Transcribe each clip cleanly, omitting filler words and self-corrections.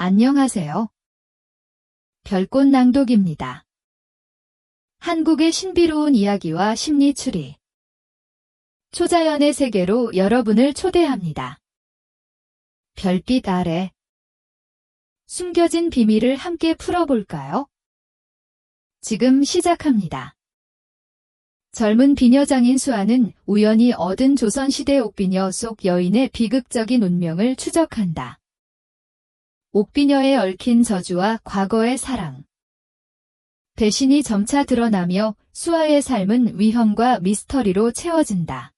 안녕하세요. 별꽃 낭독입니다. 한국의 신비로운 이야기와 심리 추리. 초자연의 세계로 여러분을 초대합니다. 별빛 아래. 숨겨진 비밀을 함께 풀어볼까요? 지금 시작합니다. 젊은 비녀장인 수아는 우연히 얻은 조선시대 옥비녀 속 여인의 비극적인 운명을 추적한다. 옥비녀에 얽힌 저주와 과거의 사랑. 배신이 점차 드러나며 수아의 삶은 위험과 미스터리로 채워진다.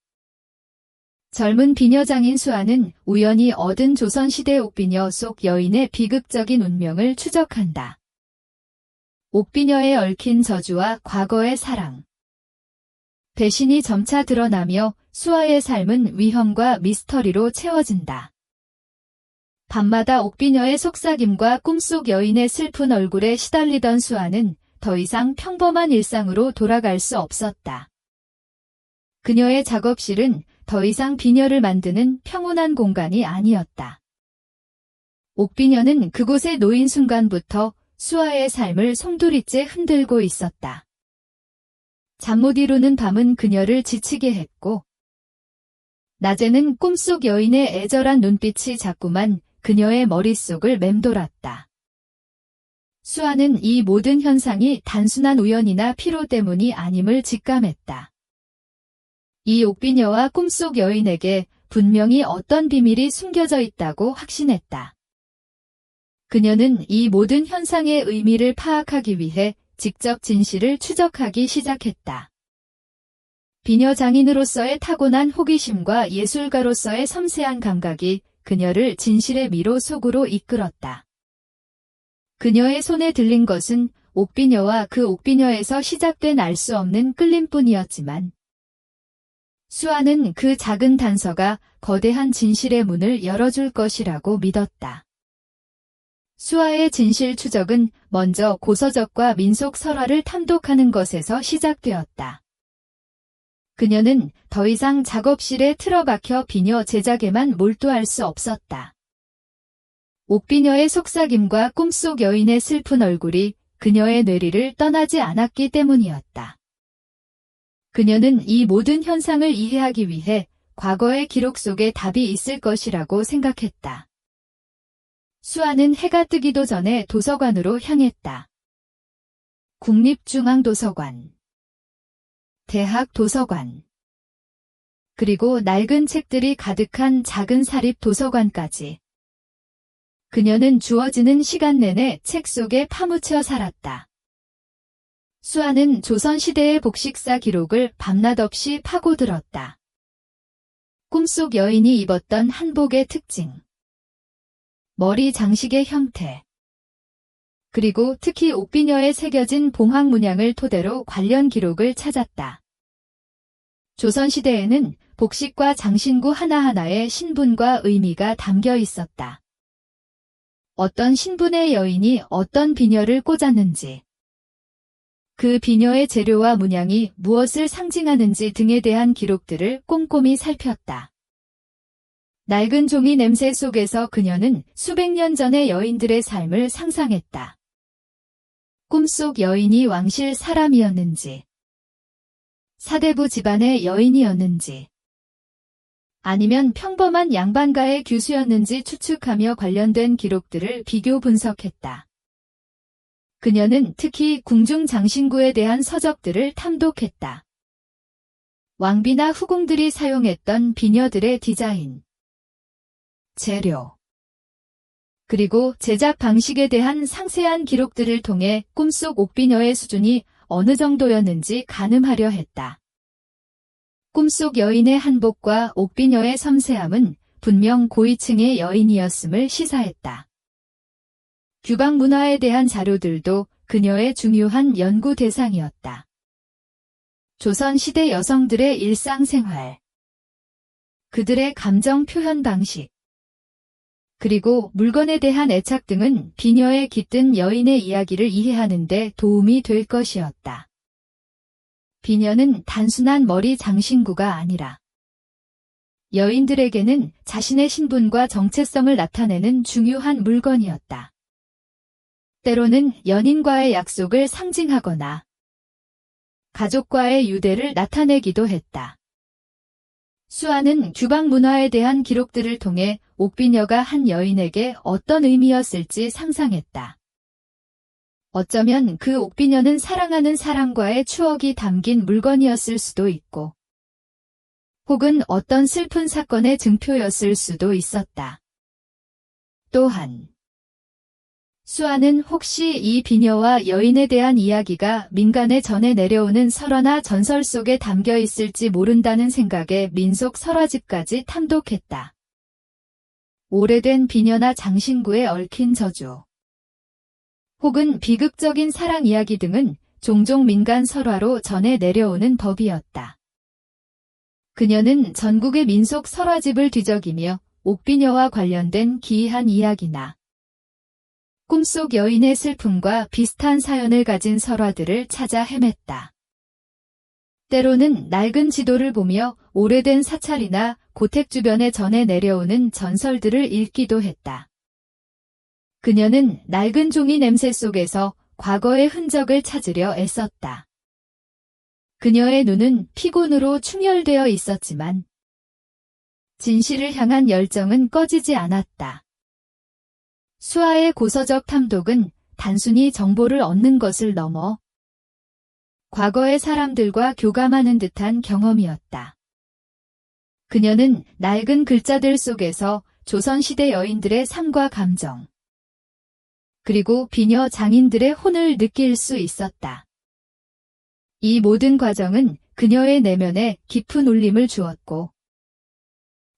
젊은 비녀장인 수아는 우연히 얻은 조선시대 옥비녀 속 여인의 비극적인 운명을 추적한다. 옥비녀에 얽힌 저주와 과거의 사랑. 배신이 점차 드러나며 수아의 삶은 위험과 미스터리로 채워진다. 밤마다 옥비녀의 속삭임과 꿈속 여인의 슬픈 얼굴에 시달리던 수아는 더 이상 평범한 일상으로 돌아갈 수 없었다. 그녀의 작업실은 더 이상 비녀를 만드는 평온한 공간이 아니었다. 옥비녀는 그곳에 놓인 순간부터 수아의 삶을 송두리째 흔들고 있었다. 잠 못 이루는 밤은 그녀를 지치게 했고, 낮에는 꿈속 여인의 애절한 눈빛이 자꾸만 그녀의 머릿속을 맴돌았다. 수아는 이 모든 현상이 단순한 우연이나 피로 때문이 아님을 직감했다. 이 옥비녀와 꿈속 여인에게 분명히 어떤 비밀이 숨겨져 있다고 확신했다. 그녀는 이 모든 현상의 의미를 파악하기 위해 직접 진실을 추적하기 시작했다. 비녀 장인으로서의 타고난 호기심과 예술가로서의 섬세한 감각이 그녀를 진실의 미로 속으로 이끌었다. 그녀의 손에 들린 것은 옥비녀와 그 옥비녀에서 시작된 알 수 없는 끌림뿐이었지만, 수아는 그 작은 단서가 거대한 진실의 문을 열어줄 것이라고 믿었다. 수아의 진실 추적은 먼저 고서적과 민속 설화를 탐독하는 것에서 시작되었다. 그녀는 더 이상 작업실에 틀어박혀 비녀 제작에만 몰두할 수 없었다. 옥비녀의 속삭임과 꿈속 여인의 슬픈 얼굴이 그녀의 뇌리를 떠나지 않았기 때문이었다. 그녀는 이 모든 현상을 이해하기 위해 과거의 기록 속에 답이 있을 것이라고 생각했다. 수아는 해가 뜨기도 전에 도서관으로 향했다. 국립중앙도서관, 대학 도서관, 그리고 낡은 책들이 가득한 작은 사립 도서관까지. 그녀는 주어지는 시간 내내 책 속에 파묻혀 살았다. 수아는 조선시대의 복식사 기록을 밤낮 없이 파고들었다. 꿈속 여인이 입었던 한복의 특징, 머리 장식의 형태, 그리고 특히 옥비녀에 새겨진 봉황 문양을 토대로 관련 기록을 찾았다. 조선시대에는 복식과 장신구 하나하나에 신분과 의미가 담겨 있었다. 어떤 신분의 여인이 어떤 비녀를 꽂았는지, 그 비녀의 재료와 문양이 무엇을 상징하는지 등에 대한 기록들을 꼼꼼히 살폈다. 낡은 종이 냄새 속에서 그녀는 수백 년 전의 여인들의 삶을 상상했다. 꿈속 여인이 왕실 사람이었는지, 사대부 집안의 여인이었는지, 아니면 평범한 양반가의 교수였는지 추측하며 관련된 기록들을 비교 분석했다. 그녀는 특히 궁중 장신구에 대한 서적들을 탐독했다. 왕비나 후궁들이 사용했던 비녀들의 디자인, 재료, 그리고 제작 방식에 대한 상세한 기록들을 통해 꿈속 옥비녀의 수준이 어느 정도였는지 가늠하려 했다. 꿈속 여인의 한복과 옥비녀의 섬세함은 분명 고위층의 여인이었음을 시사했다. 규방 문화에 대한 자료들도 그녀의 중요한 연구 대상이었다. 조선시대 여성들의 일상생활, 그들의 감정 표현 방식, 그리고 물건에 대한 애착 등은 비녀에 깃든 여인의 이야기를 이해하는 데 도움이 될 것이었다. 비녀는 단순한 머리 장신구가 아니라 여인들에게는 자신의 신분과 정체성을 나타내는 중요한 물건이었다. 때로는 연인과의 약속을 상징하거나 가족과의 유대를 나타내기도 했다. 수아는 규방 문화에 대한 기록들을 통해 옥비녀가 한 여인에게 어떤 의미였을지 상상했다. 어쩌면 그 옥비녀는 사랑하는 사람과의 추억이 담긴 물건이었을 수도 있고, 혹은 어떤 슬픈 사건의 증표였을 수도 있었다. 또한 수아는 혹시 이 비녀와 여인에 대한 이야기가 민간에 전해 내려오는 설화나 전설 속에 담겨 있을지 모른다는 생각에 민속 설화집까지 탐독했다. 오래된 비녀나 장신구에 얽힌 저주, 혹은 비극적인 사랑 이야기 등은 종종 민간 설화로 전해 내려오는 법이었다. 그녀는 전국의 민속 설화집을 뒤적이며 옥비녀와 관련된 기이한 이야기나 꿈속 여인의 슬픔과 비슷한 사연을 가진 설화들을 찾아 헤맸다. 때로는 낡은 지도를 보며 오래된 사찰이나 고택 주변에 전해 내려오는 전설들을 읽기도 했다. 그녀는 낡은 종이 냄새 속에서 과거의 흔적을 찾으려 애썼다. 그녀의 눈은 피곤으로 충혈되어 있었지만 진실을 향한 열정은 꺼지지 않았다. 수아의 고서적 탐독은 단순히 정보를 얻는 것을 넘어 과거의 사람들과 교감하는 듯한 경험이었다. 그녀는 낡은 글자들 속에서 조선시대 여인들의 삶과 감정, 그리고 비녀 장인들의 혼을 느낄 수 있었다. 이 모든 과정은 그녀의 내면에 깊은 울림을 주었고,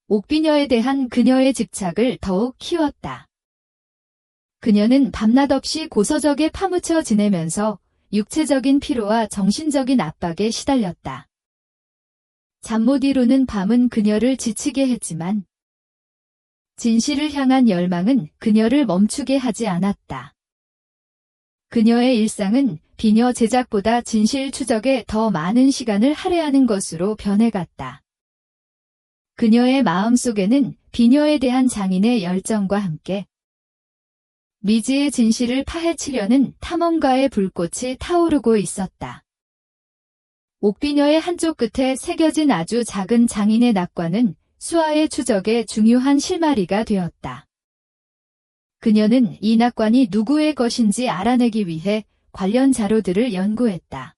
옥비녀에 대한 그녀의 집착을 더욱 키웠다. 그녀는 밤낮 없이 고서적에 파묻혀 지내면서 육체적인 피로와 정신적인 압박에 시달렸다. 잠 못 이루는 밤은 그녀를 지치게 했지만 진실을 향한 열망은 그녀를 멈추게 하지 않았다. 그녀의 일상은 비녀 제작보다 진실 추적에 더 많은 시간을 할애하는 것으로 변해갔다. 그녀의 마음속에는 비녀에 대한 장인의 열정과 함께 미지의 진실을 파헤치려는 탐험가의 불꽃이 타오르고 있었다. 옥비녀의 한쪽 끝에 새겨진 아주 작은 장인의 낙관은 수아의 추적에 중요한 실마리가 되었다. 그녀는 이 낙관이 누구의 것인지 알아내기 위해 관련 자료들을 연구했다.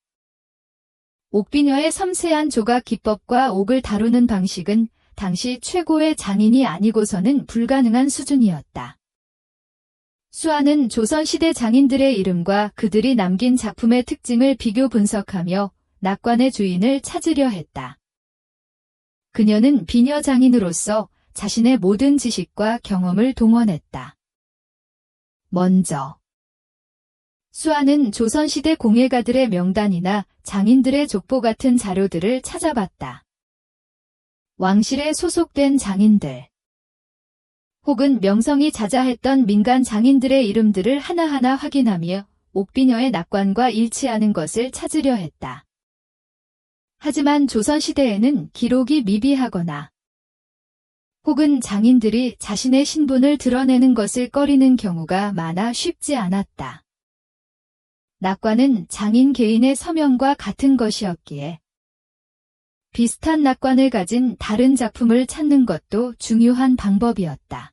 옥비녀의 섬세한 조각 기법과 옥을 다루는 방식은 당시 최고의 장인이 아니고서는 불가능한 수준이었다. 수아는 조선시대 장인들의 이름과 그들이 남긴 작품의 특징을 비교 분석하며 낙관의 주인을 찾으려 했다. 그녀는 비녀 장인으로서 자신의 모든 지식과 경험을 동원했다. 먼저 수아는 조선시대 공예가들의 명단이나 장인들의 족보 같은 자료들을 찾아봤다. 왕실에 소속된 장인들, 혹은 명성이 자자했던 민간 장인들의 이름들을 하나하나 확인하며 옥비녀의 낙관과 일치하는 것을 찾으려 했다. 하지만 조선시대에는 기록이 미비하거나 혹은 장인들이 자신의 신분을 드러내는 것을 꺼리는 경우가 많아 쉽지 않았다. 낙관은 장인 개인의 서명과 같은 것이었기에 비슷한 낙관을 가진 다른 작품을 찾는 것도 중요한 방법이었다.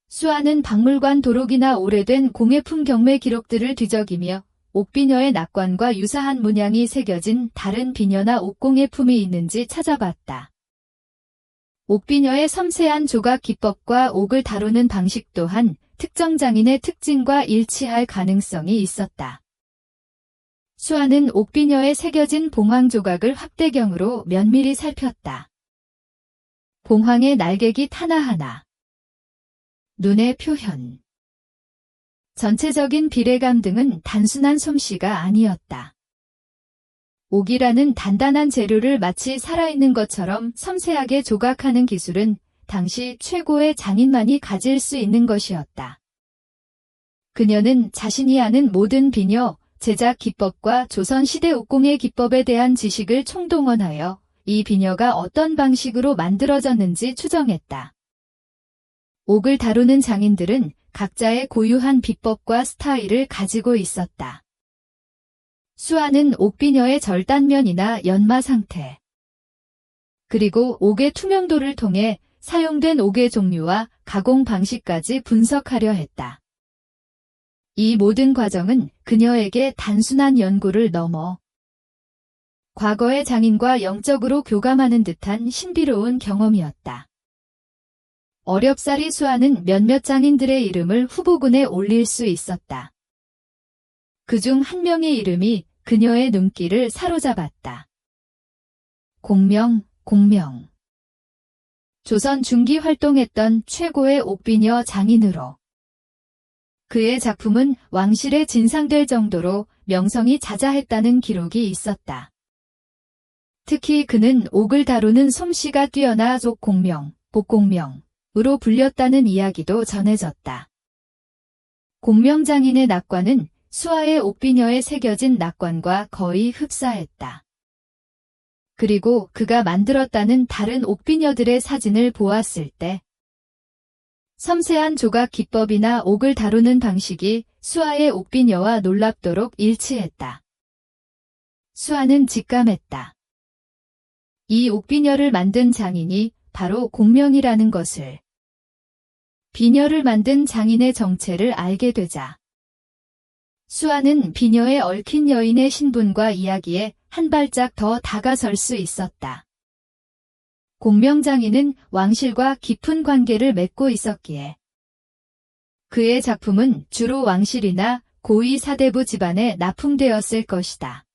수아는 박물관 도록이나 오래된 공예품 경매 기록들을 뒤적이며 옥비녀의 낙관과 유사한 문양이 새겨진 다른 비녀나 옥공예품이 있는지 찾아봤다. 옥비녀의 섬세한 조각 기법과 옥을 다루는 방식 또한 특정 장인의 특징과 일치할 가능성이 있었다. 수아는 옥비녀에 새겨진 봉황 조각을 확대경으로 면밀히 살폈다. 봉황의 날개깃 하나하나, 눈의 표현, 전체적인 비례감 등은 단순한 솜씨가 아니었다. 옥이라는 단단한 재료를 마치 살아있는 것처럼 섬세하게 조각하는 기술은 당시 최고의 장인만이 가질 수 있는 것이었다. 그녀는 자신이 아는 모든 비녀, 제작 기법과 조선시대 옥공예 기법에 대한 지식을 총동원하여 이 비녀가 어떤 방식으로 만들어졌는지 추정했다. 옥을 다루는 장인들은 각자의 고유한 비법과 스타일을 가지고 있었다. 수아는 옥비녀의 절단면이나 연마 상태, 그리고 옥의 투명도를 통해 사용된 옥의 종류와 가공 방식까지 분석하려 했다. 이 모든 과정은 그녀에게 단순한 연구를 넘어 과거의 장인과 영적으로 교감하는 듯한 신비로운 경험이었다. 어렵사리 수아는 몇몇 장인들의 이름을 후보군에 올릴 수 있었다. 그중 한 명의 이름이 그녀의 눈길을 사로잡았다. 공명. 조선 중기 활동했던 최고의 옥비녀 장인으로 그의 작품은 왕실에 진상될 정도로 명성이 자자했다는 기록이 있었다. 특히 그는 옥을 다루는 솜씨가 뛰어나 족공명, 복공명으로 불렸다는 이야기도 전해졌다. 공명장인의 낙관은 수아의 옥비녀에 새겨진 낙관과 거의 흡사했다. 그리고 그가 만들었다는 다른 옥비녀들의 사진을 보았을 때 섬세한 조각 기법이나 옥을 다루는 방식이 수아의 옥비녀와 놀랍도록 일치했다. 수아는 직감했다. 이 옥비녀를 만든 장인이 바로 공명이라는 것을. 비녀를 만든 장인의 정체를 알게 되자 수아는 비녀에 얽힌 여인의 신분과 이야기에 한 발짝 더 다가설 수 있었다. 공명장인은 왕실과 깊은 관계를 맺고 있었기에 그의 작품은 주로 왕실이나 고위 사대부 집안에 납품되었을 것이다.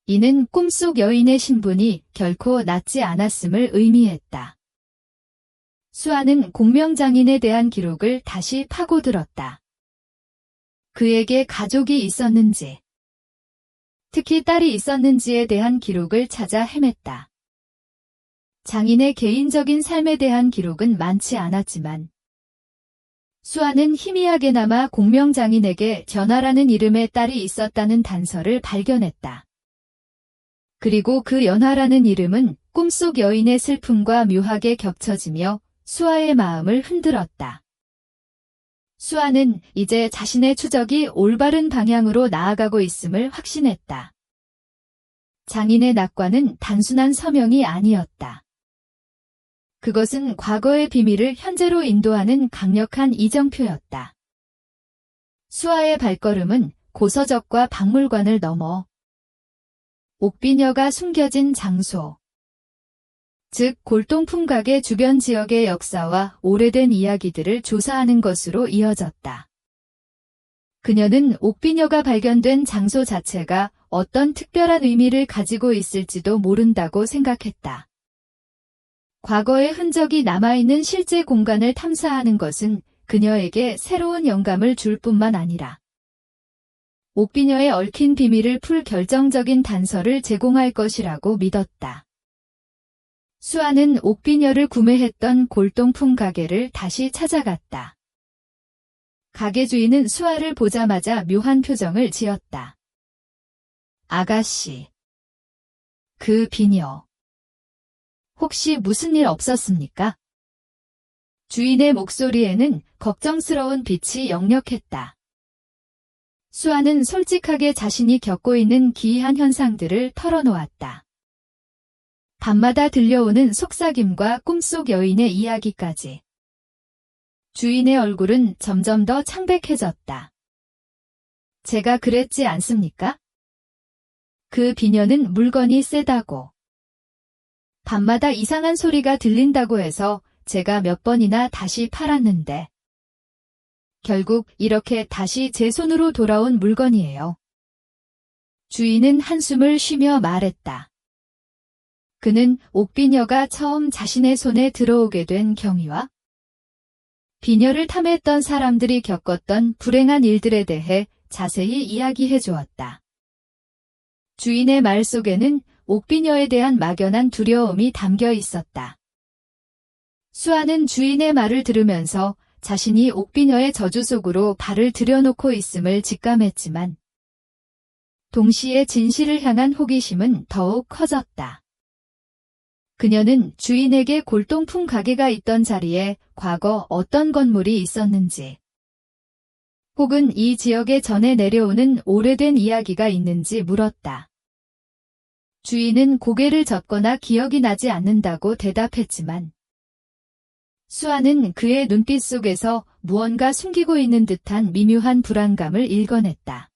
이는 꿈속 여인의 신분이 결코 낮지 않았음을 의미했다. 수아는 공명장인에 대한 기록을 다시 파고들었다. 그에게 가족이 있었는지, 특히 딸이 있었는지에 대한 기록을 찾아 헤맸다. 장인의 개인적인 삶에 대한 기록은 많지 않았지만 수아는 희미하게나마 공명장인에게 전하라는 이름의 딸이 있었다는 단서를 발견했다. 그리고 그 연하라는 이름은 꿈속 여인의 슬픔과 묘하게 겹쳐지며 수아의 마음을 흔들었다. 수아는 이제 자신의 추적이 올바른 방향으로 나아가고 있음을 확신했다. 장인의 낙관은 단순한 서명이 아니었다. 그것은 과거의 비밀을 현재로 인도하는 강력한 이정표였다. 수아의 발걸음은 고서적과 박물관을 넘어 옥비녀가 숨겨진 장소, 즉 골동품 가게 주변 지역의 역사와 오래된 이야기들을 조사하는 것으로 이어졌다. 그녀는 옥비녀가 발견된 장소 자체가 어떤 특별한 의미를 가지고 있을지도 모른다고 생각했다. 과거의 흔적이 남아있는 실제 공간을 탐사하는 것은 그녀에게 새로운 영감을 줄 뿐만 아니라 옥비녀에 얽힌 비밀을 풀 결정적인 단서를 제공할 것이라고 믿었다. 수아는 옥비녀를 구매했던 골동품 가게를 다시 찾아갔다. 가게 주인은 수아를 보자마자 묘한 표정을 지었다. 아가씨, 그 비녀, 혹시 무슨 일 없었습니까? 주인의 목소리에는 걱정스러운 빛이 역력했다. 수아는 솔직하게 자신이 겪고 있는 기이한 현상들을 털어놓았다. 밤마다 들려오는 속삭임과 꿈속 여인의 이야기까지. 주인의 얼굴은 점점 더 창백해졌다. 제가 그랬지 않습니까? 그 비녀는 물건이 세다고. 밤마다 이상한 소리가 들린다고 해서 제가 몇 번이나 다시 팔았는데 결국 이렇게 다시 제 손으로 돌아온 물건이에요. 주인은 한숨을 쉬며 말했다. 그는 옥비녀가 처음 자신의 손에 들어오게 된 경위와 비녀를 탐했던 사람들이 겪었던 불행한 일들에 대해 자세히 이야기해 주었다. 주인의 말 속에는 옥비녀에 대한 막연한 두려움이 담겨 있었다. 수아는 주인의 말을 들으면서 자신이 옥비녀의 저주 속으로 발을 들여놓고 있음을 직감했지만 동시에 진실을 향한 호기심은 더욱 커졌다. 그녀는 주인에게 골동품 가게가 있던 자리에 과거 어떤 건물이 있었는지, 혹은 이 지역에 전해 내려오는 오래된 이야기가 있는지 물었다. 주인은 고개를 젓거나 기억이 나지 않는다고 대답했지만 수아는 그의 눈빛 속에서 무언가 숨기고 있는 듯한 미묘한 불안감을 읽어냈다.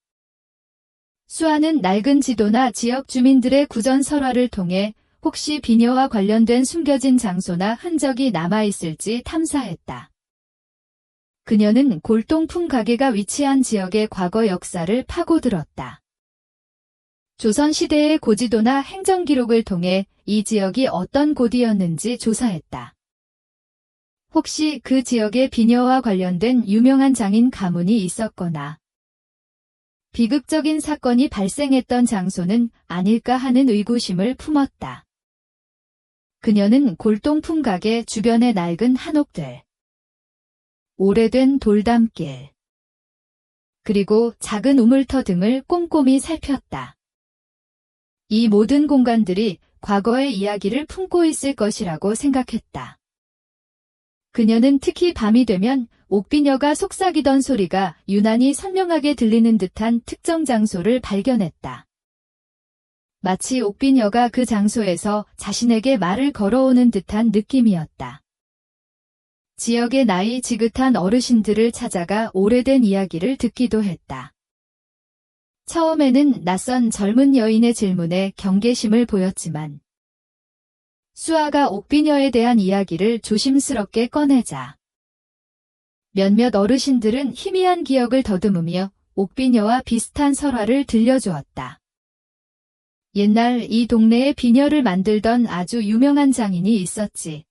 수아는 낡은 지도나 지역 주민들의 구전 설화를 통해 혹시 비녀와 관련된 숨겨진 장소나 흔적이 남아있을지 탐사했다. 그녀는 골동품 가게가 위치한 지역의 과거 역사를 파고들었다. 조선시대의 고지도나 행정기록을 통해 이 지역이 어떤 곳이었는지 조사했다. 혹시 그 지역에 비녀와 관련된 유명한 장인 가문이 있었거나 비극적인 사건이 발생했던 장소는 아닐까 하는 의구심을 품었다. 그녀는 골동품 가게 주변의 낡은 한옥들, 오래된 돌담길, 그리고 작은 우물터 등을 꼼꼼히 살폈다. 이 모든 공간들이 과거의 이야기를 품고 있을 것이라고 생각했다. 그녀는 특히 밤이 되면 옥비녀가 속삭이던 소리가 유난히 선명하게 들리는 듯한 특정 장소를 발견했다. 마치 옥비녀가 그 장소에서 자신에게 말을 걸어오는 듯한 느낌이었다. 지역의 나이 지긋한 어르신들을 찾아가 오래된 이야기를 듣기도 했다. 처음에는 낯선 젊은 여인의 질문에 경계심을 보였지만 수아가 옥비녀에 대한 이야기를 조심스럽게 꺼내자 몇몇 어르신들은 희미한 기억을 더듬으며 옥비녀와 비슷한 설화를 들려주었다. 옛날 이 동네에 비녀를 만들던 아주 유명한 장인이 있었지.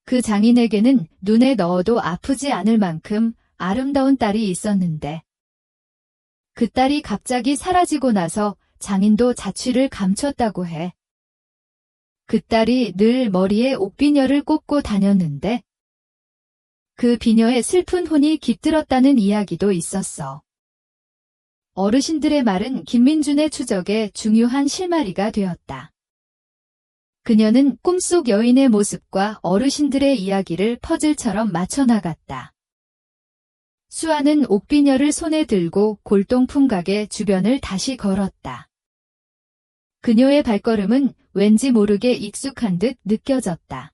그 장인에게는 눈에 넣어도 아프지 않을 만큼 아름다운 딸이 있었는데 그 딸이 갑자기 사라지고 나서 장인도 자취를 감췄다고 해. 그 딸이 늘 머리에 옥비녀를 꽂고 다녔는데 그 비녀의 슬픈 혼이 깃들었다는 이야기도 있었어. 어르신들의 말은 김민준의 추적에 중요한 실마리가 되었다. 그녀는 꿈속 여인의 모습과 어르신들의 이야기를 퍼즐처럼 맞춰나갔다. 수아는 옥비녀를 손에 들고 골동품 가게 주변을 다시 걸었다. 그녀의 발걸음은 왠지 모르게 익숙한 듯 느껴졌다.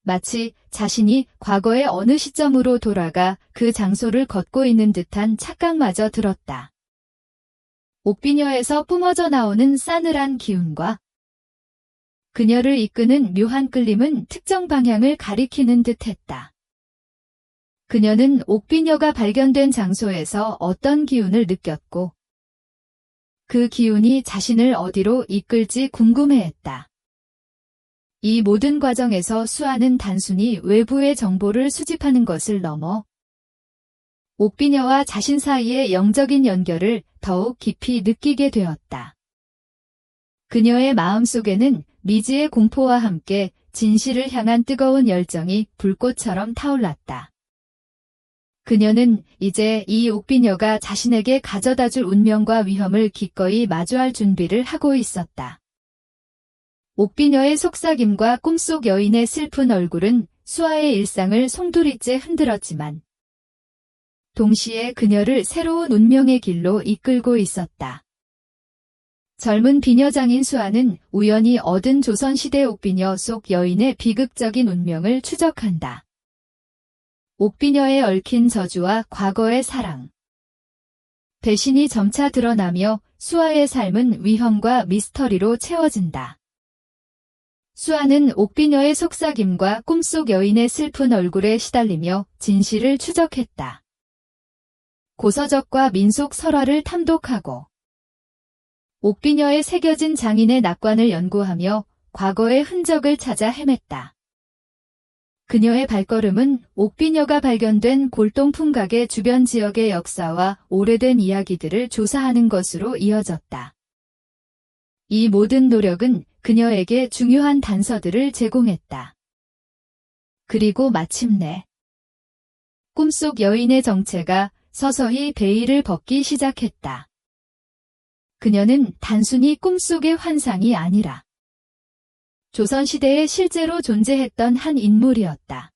마치 자신이 과거의 어느 시점으로 돌아가 그 장소를 걷고 있는 듯한 착각마저 들었다. 옥비녀에서 뿜어져 나오는 싸늘한 기운과 그녀를 이끄는 묘한 끌림은 특정 방향을 가리키는 듯했다. 그녀는 옥비녀가 발견된 장소에서 어떤 기운을 느꼈고 그 기운이 자신을 어디로 이끌지 궁금해했다. 이 모든 과정에서 수아는 단순히 외부의 정보를 수집하는 것을 넘어 옥비녀와 자신 사이의 영적인 연결을 더욱 깊이 느끼게 되었다. 그녀의 마음속에는 미지의 공포와 함께 진실을 향한 뜨거운 열정이 불꽃처럼 타올랐다. 그녀는 이제 이 옥비녀가 자신에게 가져다줄 운명과 위험을 기꺼이 마주할 준비를 하고 있었다. 옥비녀의 속삭임과 꿈속 여인의 슬픈 얼굴은 수아의 일상을 송두리째 흔들었지만 동시에 그녀를 새로운 운명의 길로 이끌고 있었다. 젊은 비녀장인 수아는 우연히 얻은 조선시대 옥비녀 속 여인의 비극적인 운명을 추적한다. 옥비녀에 얽힌 저주와 과거의 사랑, 배신이 점차 드러나며 수아의 삶은 위험과 미스터리로 채워진다. 수아는 옥비녀의 속삭임과 꿈속 여인의 슬픈 얼굴에 시달리며 진실을 추적했다. 고서적과 민속 설화를 탐독하고 옥비녀에 새겨진 장인의 낙관을 연구하며 과거의 흔적을 찾아 헤맸다. 그녀의 발걸음은 옥비녀가 발견된 골동품 가게 주변 지역의 역사와 오래된 이야기들을 조사하는 것으로 이어졌다. 이 모든 노력은 그녀에게 중요한 단서들을 제공했다. 그리고 마침내 꿈속 여인의 정체가 서서히 베일을 벗기 시작했다. 그녀는 단순히 꿈속의 환상이 아니라 조선시대에 실제로 존재했던 한 인물이었다.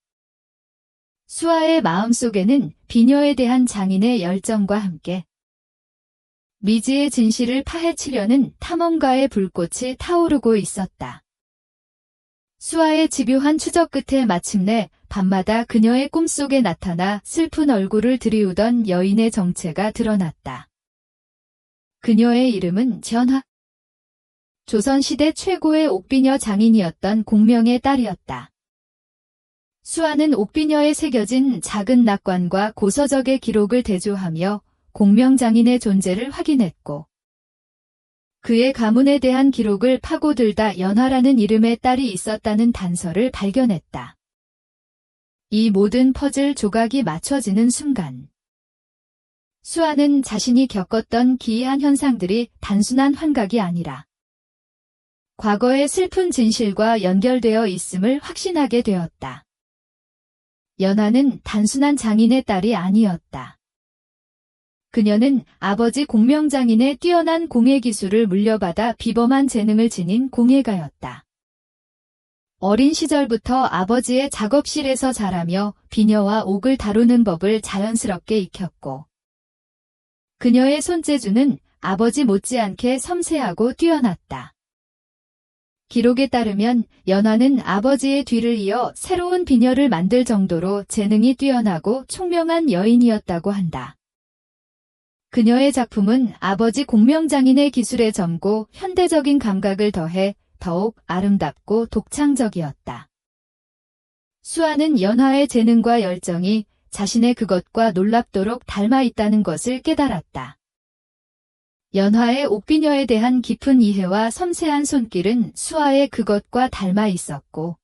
수아의 마음속에는 비녀에 대한 장인의 열정과 함께 미지의 진실을 파헤치려는 탐험가의 불꽃이 타오르고 있었다. 수아의 집요한 추적 끝에 마침내 밤마다 그녀의 꿈속에 나타나 슬픈 얼굴을 들이우던 여인의 정체가 드러났다. 그녀의 이름은 전화. 조선시대 최고의 옥비녀 장인이었던 공명의 딸이었다. 수아는 옥비녀에 새겨진 작은 낙관과 고서적의 기록을 대조하며 공명장인의 존재를 확인했고 그의 가문에 대한 기록을 파고들다 연화라는 이름의 딸이 있었다는 단서를 발견했다. 이 모든 퍼즐 조각이 맞춰지는 순간 수아는 자신이 겪었던 기이한 현상들이 단순한 환각이 아니라 과거의 슬픈 진실과 연결되어 있음을 확신하게 되었다. 연화는 단순한 장인의 딸이 아니었다. 그녀는 아버지 공명장인의 뛰어난 공예 기술을 물려받아 비범한 재능을 지닌 공예가였다. 어린 시절부터 아버지의 작업실에서 자라며 비녀와 옥을 다루는 법을 자연스럽게 익혔고 그녀의 손재주는 아버지 못지않게 섬세하고 뛰어났다. 기록에 따르면 연화는 아버지의 뒤를 이어 새로운 비녀를 만들 정도로 재능이 뛰어나고 총명한 여인이었다고 한다. 그녀의 작품은 아버지 공명장인의 기술에 점고 현대적인 감각을 더해 더욱 아름답고 독창적이었다. 수아는 연화의 재능과 열정이 자신의 그것과 놀랍도록 닮아 있다는 것을 깨달았다. 연화의 옥비녀에 대한 깊은 이해와 섬세한 손길은 수아의 그것과 닮아 있었고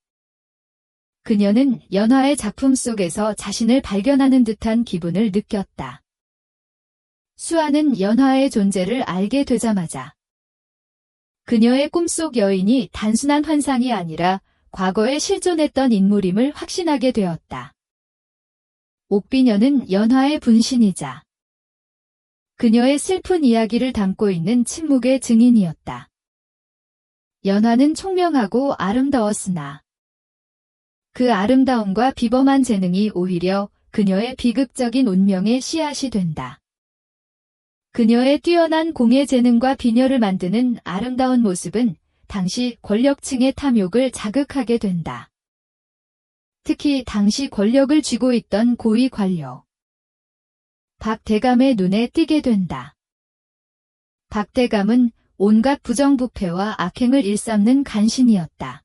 그녀는 연화의 작품 속에서 자신을 발견하는 듯한 기분을 느꼈다. 수아는 연화의 존재를 알게 되자마자 그녀의 꿈속 여인이 단순한 환상이 아니라 과거에 실존했던 인물임을 확신하게 되었다. 옥비녀는 연화의 분신이자 그녀의 슬픈 이야기를 담고 있는 침묵의 증인이었다. 연화는 총명하고 아름다웠으나 그 아름다움과 비범한 재능이 오히려 그녀의 비극적인 운명의 씨앗이 된다. 그녀의 뛰어난 공예 재능과 비녀를 만드는 아름다운 모습은 당시 권력층의 탐욕을 자극하게 된다. 특히 당시 권력을 쥐고 있던 고위 관료 박대감의 눈에 띄게 된다. 박대감은 온갖 부정부패와 악행을 일삼는 간신이었다.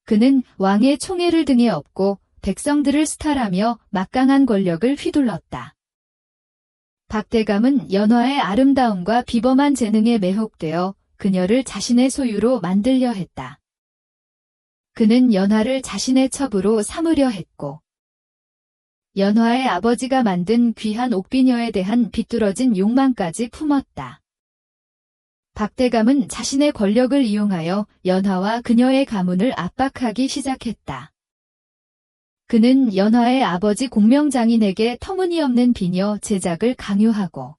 그는 왕의 총애를 등에 업고 백성들을 수탈하며 막강한 권력을 휘둘렀다. 박대감은 연화의 아름다움과 비범한 재능에 매혹되어 그녀를 자신의 소유로 만들려 했다. 그는 연화를 자신의 첩으로 삼으려 했고 연화의 아버지가 만든 귀한 옥비녀에 대한 비뚤어진 욕망까지 품었다. 박대감은 자신의 권력을 이용하여 연화와 그녀의 가문을 압박하기 시작했다. 그는 연화의 아버지 공명장인에게 터무니없는 비녀 제작을 강요하고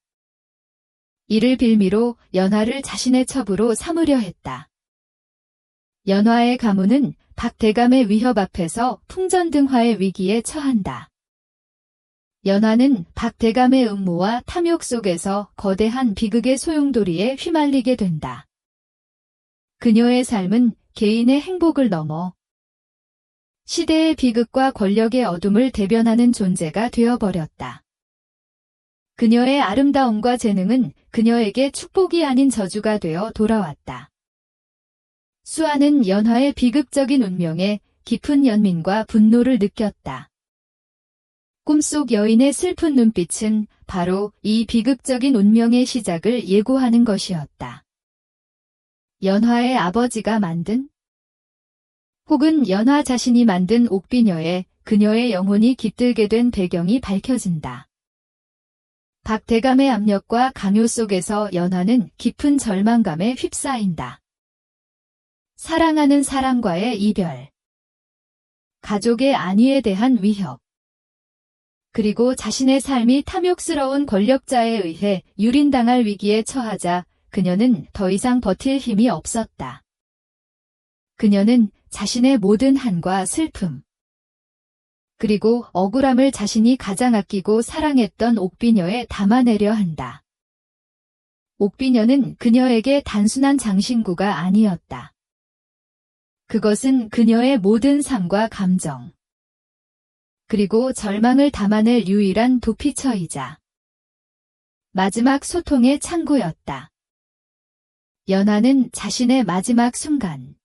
이를 빌미로 연화를 자신의 첩으로 삼으려 했다. 연화의 가문은 박대감의 위협 앞에서 풍전등화의 위기에 처한다. 연화는 박대감의 음모와 탐욕 속에서 거대한 비극의 소용돌이에 휘말리게 된다. 그녀의 삶은 개인의 행복을 넘어 시대의 비극과 권력의 어둠을 대변하는 존재가 되어버렸다. 그녀의 아름다움과 재능은 그녀에게 축복이 아닌 저주가 되어 돌아왔다. 수아는 연화의 비극적인 운명에 깊은 연민과 분노를 느꼈다. 꿈속 여인의 슬픈 눈빛은 바로 이 비극적인 운명의 시작을 예고하는 것이었다. 연화의 아버지가 만든 혹은 연화 자신이 만든 옥비녀에 그녀의 영혼이 깃들게 된 배경이 밝혀진다. 박대감의 압력과 강요 속에서 연화는 깊은 절망감에 휩싸인다. 사랑하는 사람과의 이별, 가족의 안위에 대한 위협, 그리고 자신의 삶이 탐욕스러운 권력자에 의해 유린당할 위기에 처하자 그녀는 더 이상 버틸 힘이 없었다. 그녀는 자신의 모든 한과 슬픔, 그리고 억울함을 자신이 가장 아끼고 사랑했던 옥비녀에 담아내려 한다. 옥비녀는 그녀에게 단순한 장신구가 아니었다. 그것은 그녀의 모든 삶과 감정, 그리고 절망을 담아낼 유일한 도피처이자 마지막 소통의 창구였다. 연하는 자신의 마지막 순간,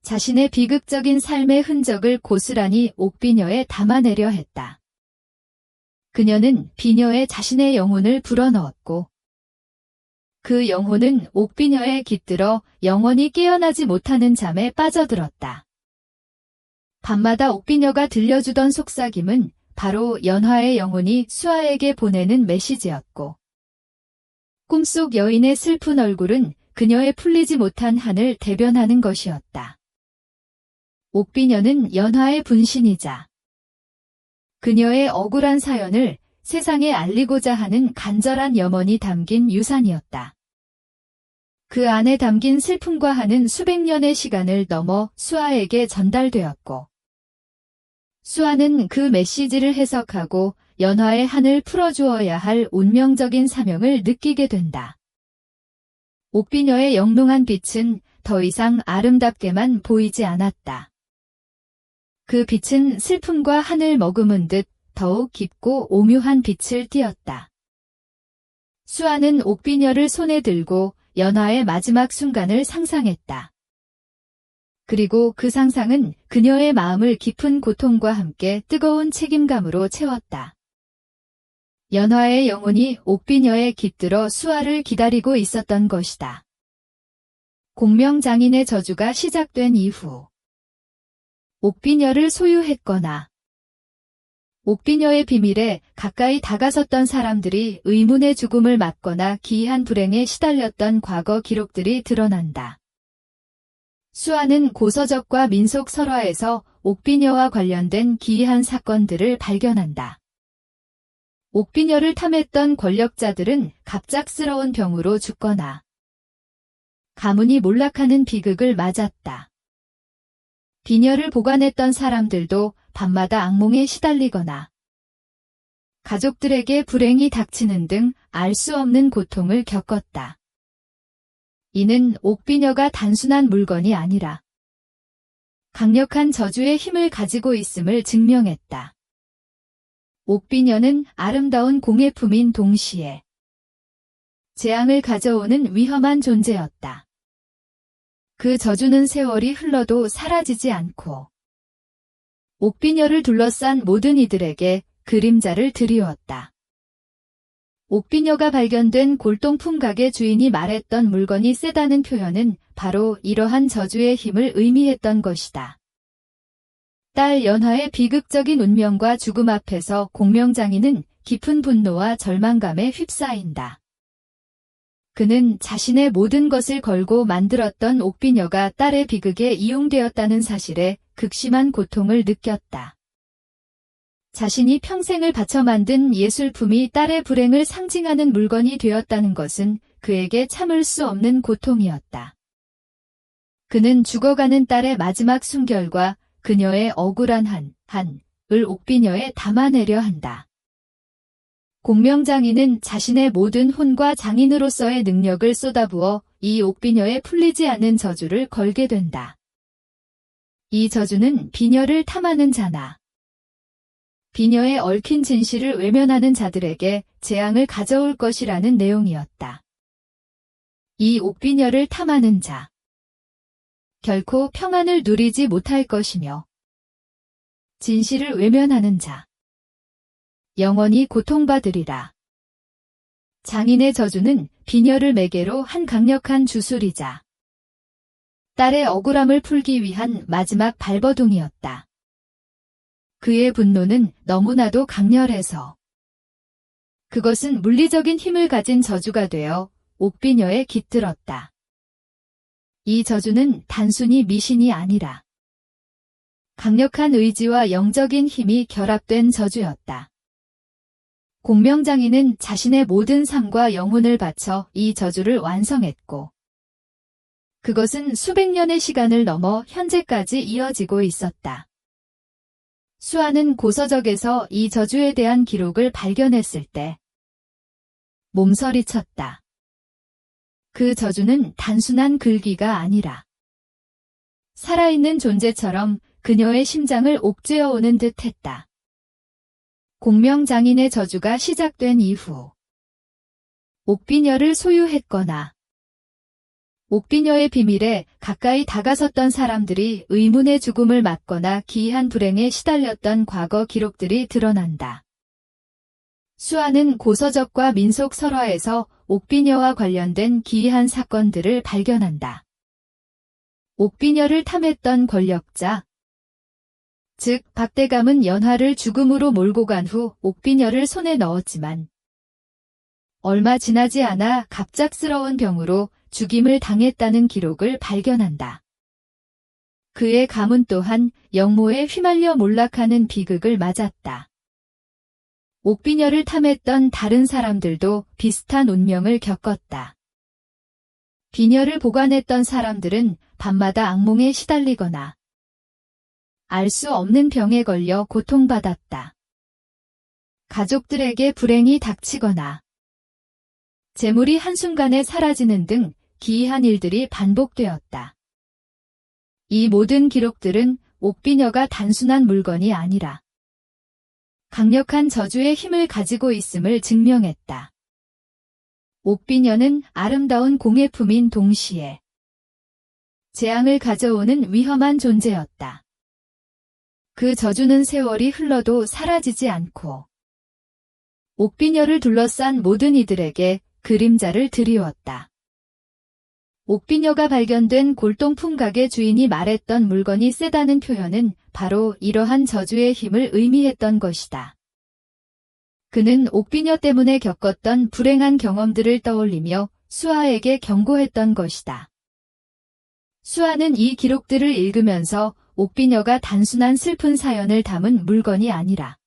자신의 비극적인 삶의 흔적을 고스란히 옥비녀에 담아내려 했다. 그녀는 비녀에 자신의 영혼을 불어넣었고, 그 영혼은 옥비녀에 깃들어 영원히 깨어나지 못하는 잠에 빠져들었다. 밤마다 옥비녀가 들려주던 속삭임은 바로 연화의 영혼이 수아에게 보내는 메시지였고, 꿈속 여인의 슬픈 얼굴은 그녀의 풀리지 못한 한을 대변하는 것이었다. 옥비녀는 연화의 분신이자 그녀의 억울한 사연을 세상에 알리고자 하는 간절한 염원이 담긴 유산이었다. 그 안에 담긴 슬픔과 한은 수백 년의 시간을 넘어 수아에게 전달되었고, 수아는 그 메시지를 해석하고 연화의 한을 풀어주어야 할 운명적인 사명을 느끼게 된다. 옥비녀의 영롱한 빛은 더 이상 아름답게만 보이지 않았다. 그 빛은 슬픔과 한을 머금은 듯 더욱 깊고 오묘한 빛을 띠었다. 수아는 옥비녀를 손에 들고 연화의 마지막 순간을 상상했다. 그리고 그 상상은 그녀의 마음을 깊은 고통과 함께 뜨거운 책임감으로 채웠다. 연화의 영혼이 옥비녀에 깃들어 수아를 기다리고 있었던 것이다. 공명장인의 저주가 시작된 이후, 옥비녀를 소유했거나 옥비녀의 비밀에 가까이 다가섰던 사람들이 의문의 죽음을 맞거나 기이한 불행에 시달렸던 과거 기록들이 드러난다. 수아는 고서적과 민속 설화에서 옥비녀와 관련된 기이한 사건들을 발견한다. 옥비녀를 탐했던 권력자들은 갑작스러운 병으로 죽거나 가문이 몰락하는 비극을 맞았다. 비녀를 보관했던 사람들도 밤마다 악몽에 시달리거나 가족들에게 불행이 닥치는 등 알 수 없는 고통을 겪었다. 이는 옥비녀가 단순한 물건이 아니라 강력한 저주의 힘을 가지고 있음을 증명했다. 옥비녀는 아름다운 공예품인 동시에 재앙을 가져오는 위험한 존재였다. 그 저주는 세월이 흘러도 사라지지 않고 옥비녀를 둘러싼 모든 이들에게 그림자를 드리웠다. 옥비녀가 발견된 골동품 가게 주인이 말했던 물건이 세다는 표현은 바로 이러한 저주의 힘을 의미했던 것이다. 딸 연화의 비극적인 운명과 죽음 앞에서 공명장인은 깊은 분노와 절망감에 휩싸인다. 그는 자신의 모든 것을 걸고 만들었던 옥비녀가 딸의 비극에 이용되었다는 사실에 극심한 고통을 느꼈다. 자신이 평생을 바쳐 만든 예술품이 딸의 불행을 상징하는 물건이 되었다는 것은 그에게 참을 수 없는 고통이었다. 그는 죽어가는 딸의 마지막 순결과 그녀의 억울한 한을 옥비녀에 담아내려 한다. 공명장인은 자신의 모든 혼과 장인으로서의 능력을 쏟아부어 이 옥비녀에 풀리지 않는 저주를 걸게 된다. 이 저주는 비녀를 탐하는 자나 비녀의 얽힌 진실을 외면하는 자들에게 재앙을 가져올 것이라는 내용이었다. 이 옥비녀를 탐하는 자, 결코 평안을 누리지 못할 것이며 진실을 외면하는 자, 영원히 고통받으리라. 장인의 저주는 비녀를 매개로 한 강력한 주술이자 딸의 억울함을 풀기 위한 마지막 발버둥이었다. 그의 분노는 너무나도 강렬해서 그것은 물리적인 힘을 가진 저주가 되어 옥비녀에 깃들었다. 이 저주는 단순히 미신이 아니라 강력한 의지와 영적인 힘이 결합된 저주였다. 공명장인은 자신의 모든 삶과 영혼을 바쳐 이 저주를 완성했고 그것은 수백 년의 시간을 넘어 현재까지 이어지고 있었다. 수아는 고서적에서 이 저주에 대한 기록을 발견했을 때 몸서리쳤다. 그 저주는 단순한 글귀가 아니라 살아있는 존재처럼 그녀의 심장을 옥죄어오는 듯했다. 공명장인의 저주가 시작된 이후 옥비녀를 소유했거나 옥비녀의 비밀에 가까이 다가섰던 사람들이 의문의 죽음을 맞거나 기이한 불행에 시달렸던 과거 기록들이 드러난다. 수아는 고서적과 민속 설화에서 옥비녀와 관련된 기이한 사건들을 발견한다. 옥비녀를 탐했던 권력자, 즉 박대감은 연화를 죽음으로 몰고 간 후 옥비녀를 손에 넣었지만 얼마 지나지 않아 갑작스러운 병으로 죽임을 당했다는 기록을 발견한다. 그의 가문 또한 영모에 휘말려 몰락하는 비극을 맞았다. 옥비녀를 탐했던 다른 사람들도 비슷한 운명을 겪었다. 비녀를 보관했던 사람들은 밤마다 악몽에 시달리거나 알 수 없는 병에 걸려 고통받았다. 가족들에게 불행이 닥치거나 재물이 한순간에 사라지는 등 기이한 일들이 반복되었다. 이 모든 기록들은 옥비녀가 단순한 물건이 아니라 강력한 저주의 힘을 가지고 있음을 증명했다. 옥비녀는 아름다운 공예품인 동시에 재앙을 가져오는 위험한 존재였다. 그 저주는 세월이 흘러도 사라지지 않고 옥비녀를 둘러싼 모든 이들에게 그림자를 드리웠다. 옥비녀가 발견된 골동품각의 주인이 말했던 물건이 세다는 표현은 바로 이러한 저주의 힘을 의미했던 것이다. 그는 옥비녀 때문에 겪었던 불행한 경험들을 떠올리며 수아에게 경고했던 것이다. 수아는 이 기록들을 읽으면서 옥비녀가 단순한 슬픈 사연을 담은 물건이 아니라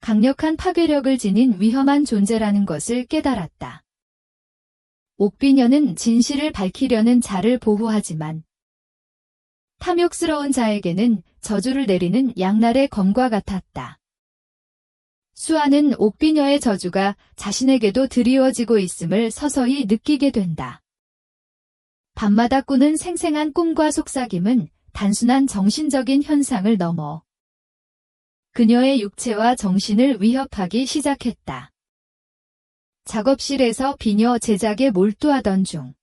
강력한 파괴력을 지닌 위험한 존재라는 것을 깨달았다. 옥비녀는 진실을 밝히려는 자를 보호하지만 탐욕스러운 자에게는 저주를 내리는 양날의 검과 같았다. 수아는 옥비녀의 저주가 자신에게도 드리워지고 있음을 서서히 느끼게 된다. 밤마다 꾸는 생생한 꿈과 속삭임은 단순한 정신적인 현상을 넘어 그녀의 육체와 정신을 위협하기 시작했다. 작업실에서 비녀 제작에 몰두하던 중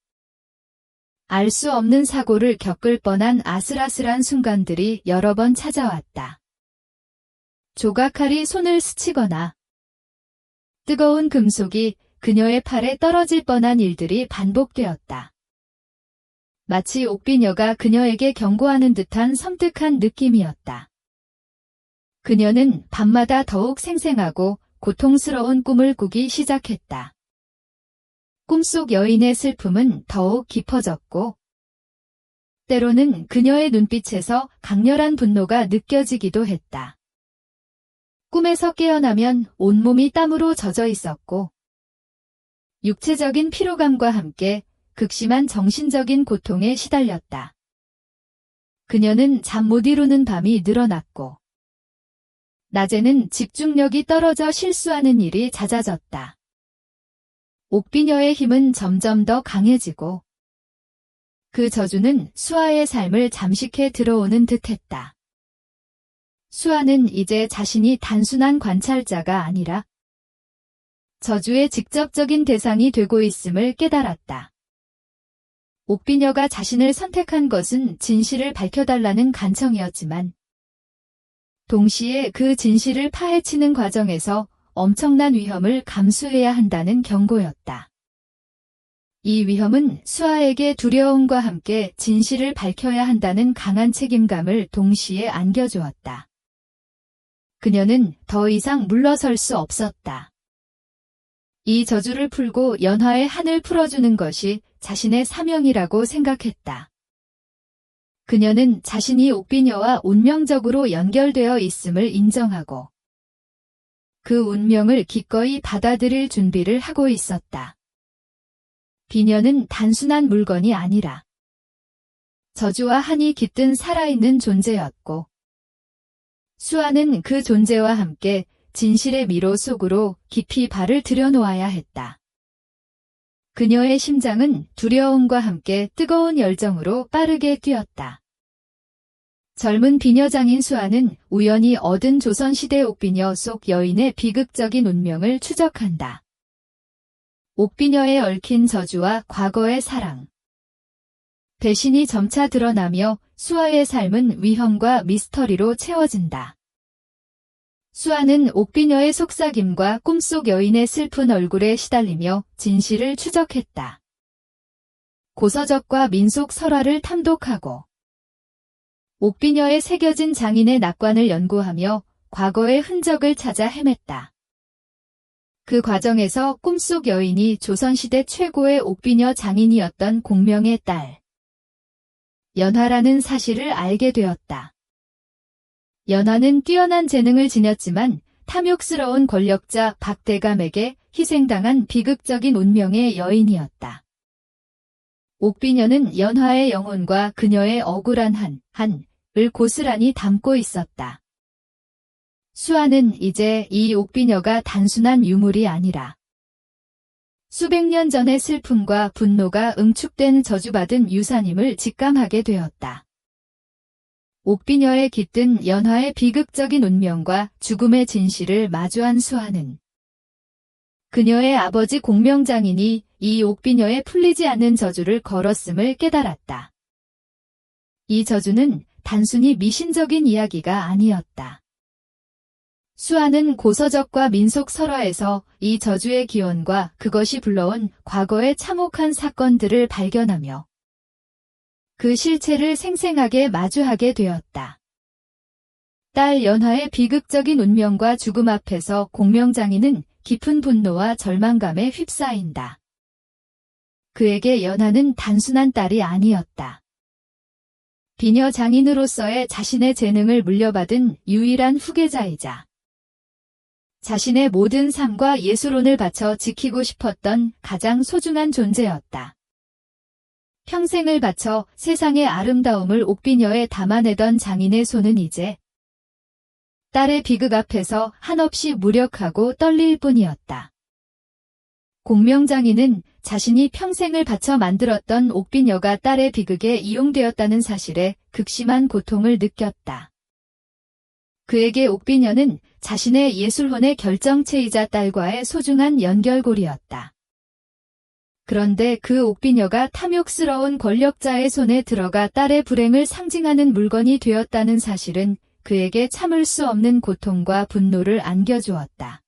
알 수 없는 사고를 겪을 뻔한 아슬아슬한 순간들이 여러 번 찾아왔다. 조각칼이 손을 스치거나 뜨거운 금속이 그녀의 팔에 떨어질 뻔한 일들이 반복되었다. 마치 옥비녀가 그녀에게 경고하는 듯한 섬뜩한 느낌이었다. 그녀는 밤마다 더욱 생생하고 고통스러운 꿈을 꾸기 시작했다. 꿈속 여인의 슬픔은 더욱 깊어졌고 때로는 그녀의 눈빛에서 강렬한 분노가 느껴지기도 했다. 꿈에서 깨어나면 온몸이 땀으로 젖어 있었고 육체적인 피로감과 함께 극심한 정신적인 고통에 시달렸다. 그녀는 잠 못 이루는 밤이 늘어났고 낮에는 집중력이 떨어져 실수하는 일이 잦아졌다. 옥비녀의 힘은 점점 더 강해지고 그 저주는 수아의 삶을 잠식해 들어오는 듯했다. 수아는 이제 자신이 단순한 관찰자가 아니라 저주의 직접적인 대상이 되고 있음을 깨달았다. 옥비녀가 자신을 선택한 것은 진실을 밝혀달라는 간청이었지만 동시에 그 진실을 파헤치는 과정에서 엄청난 위험을 감수해야 한다는 경고였다. 이 위험은 수아에게 두려움과 함께 진실을 밝혀야 한다는 강한 책임감을 동시에 안겨주었다. 그녀는 더 이상 물러설 수 없었다. 이 저주를 풀고 연화의 한을 풀어주는 것이 자신의 사명이라고 생각했다. 그녀는 자신이 옥비녀와 운명적으로 연결되어 있음을 인정하고 그 운명을 기꺼이 받아들일 준비를 하고 있었다. 비녀는 단순한 물건이 아니라 저주와 한이 깃든 살아있는 존재였고, 수아는 그 존재와 함께 진실의 미로 속으로 깊이 발을 들여놓아야 했다. 그녀의 심장은 두려움과 함께 뜨거운 열정으로 빠르게 뛰었다. 젊은 비녀장인 수아는 우연히 얻은 조선시대 옥비녀 속 여인의 비극적인 운명을 추적한다. 옥비녀에 얽힌 저주와 과거의 사랑, 배신이 점차 드러나며 수아의 삶은 위험과 미스터리로 채워진다. 수아는 옥비녀의 속삭임과 꿈속 여인의 슬픈 얼굴에 시달리며 진실을 추적했다. 고서적과 민속 설화를 탐독하고 옥비녀에 새겨진 장인의 낙관을 연구하며 과거의 흔적을 찾아 헤맸다. 그 과정에서 꿈속 여인이 조선시대 최고의 옥비녀 장인이었던 공명의 딸 연화라는 사실을 알게 되었다. 연화는 뛰어난 재능을 지녔지만 탐욕스러운 권력자 박대감에게 희생당한 비극적인 운명의 여인이었다. 옥비녀는 연화의 영혼과 그녀의 억울한 한을 고스란히 담고 있었다. 수아는 이제 이 옥비녀가 단순한 유물이 아니라 수백 년 전의 슬픔과 분노가 응축된 저주받은 유산임을 직감하게 되었다. 옥비녀에 깃든 연화의 비극적인 운명과 죽음의 진실을 마주한 수아는 그녀의 아버지 공명장인이 이 옥비녀에 풀리지 않는 저주를 걸었음을 깨달았다. 이 저주는 단순히 미신적인 이야기가 아니었다. 수아는 고서적과 민속 설화에서 이 저주의 기원과 그것이 불러온 과거의 참혹한 사건들을 발견하며 그 실체를 생생하게 마주하게 되었다. 딸 연화의 비극적인 운명과 죽음 앞에서 공명장인은 깊은 분노와 절망감에 휩싸인다. 그에게 연화는 단순한 딸이 아니었다. 비녀 장인으로서의 자신의 재능을 물려받은 유일한 후계자이자 자신의 모든 삶과 예술혼을 바쳐 지키고 싶었던 가장 소중한 존재였다. 평생을 바쳐 세상의 아름다움을 옥비녀에 담아내던 장인의 손은 이제 딸의 비극 앞에서 한없이 무력하고 떨릴 뿐이었다. 공명장인은 자신이 평생을 바쳐 만들었던 옥비녀가 딸의 비극에 이용되었다는 사실에 극심한 고통을 느꼈다. 그에게 옥비녀는 자신의 예술혼의 결정체이자 딸과의 소중한 연결고리였다. 그런데 그 옥비녀가 탐욕스러운 권력자의 손에 들어가 딸의 불행을 상징하는 물건이 되었다는 사실은 그에게 참을 수 없는 고통과 분노를 안겨주었다.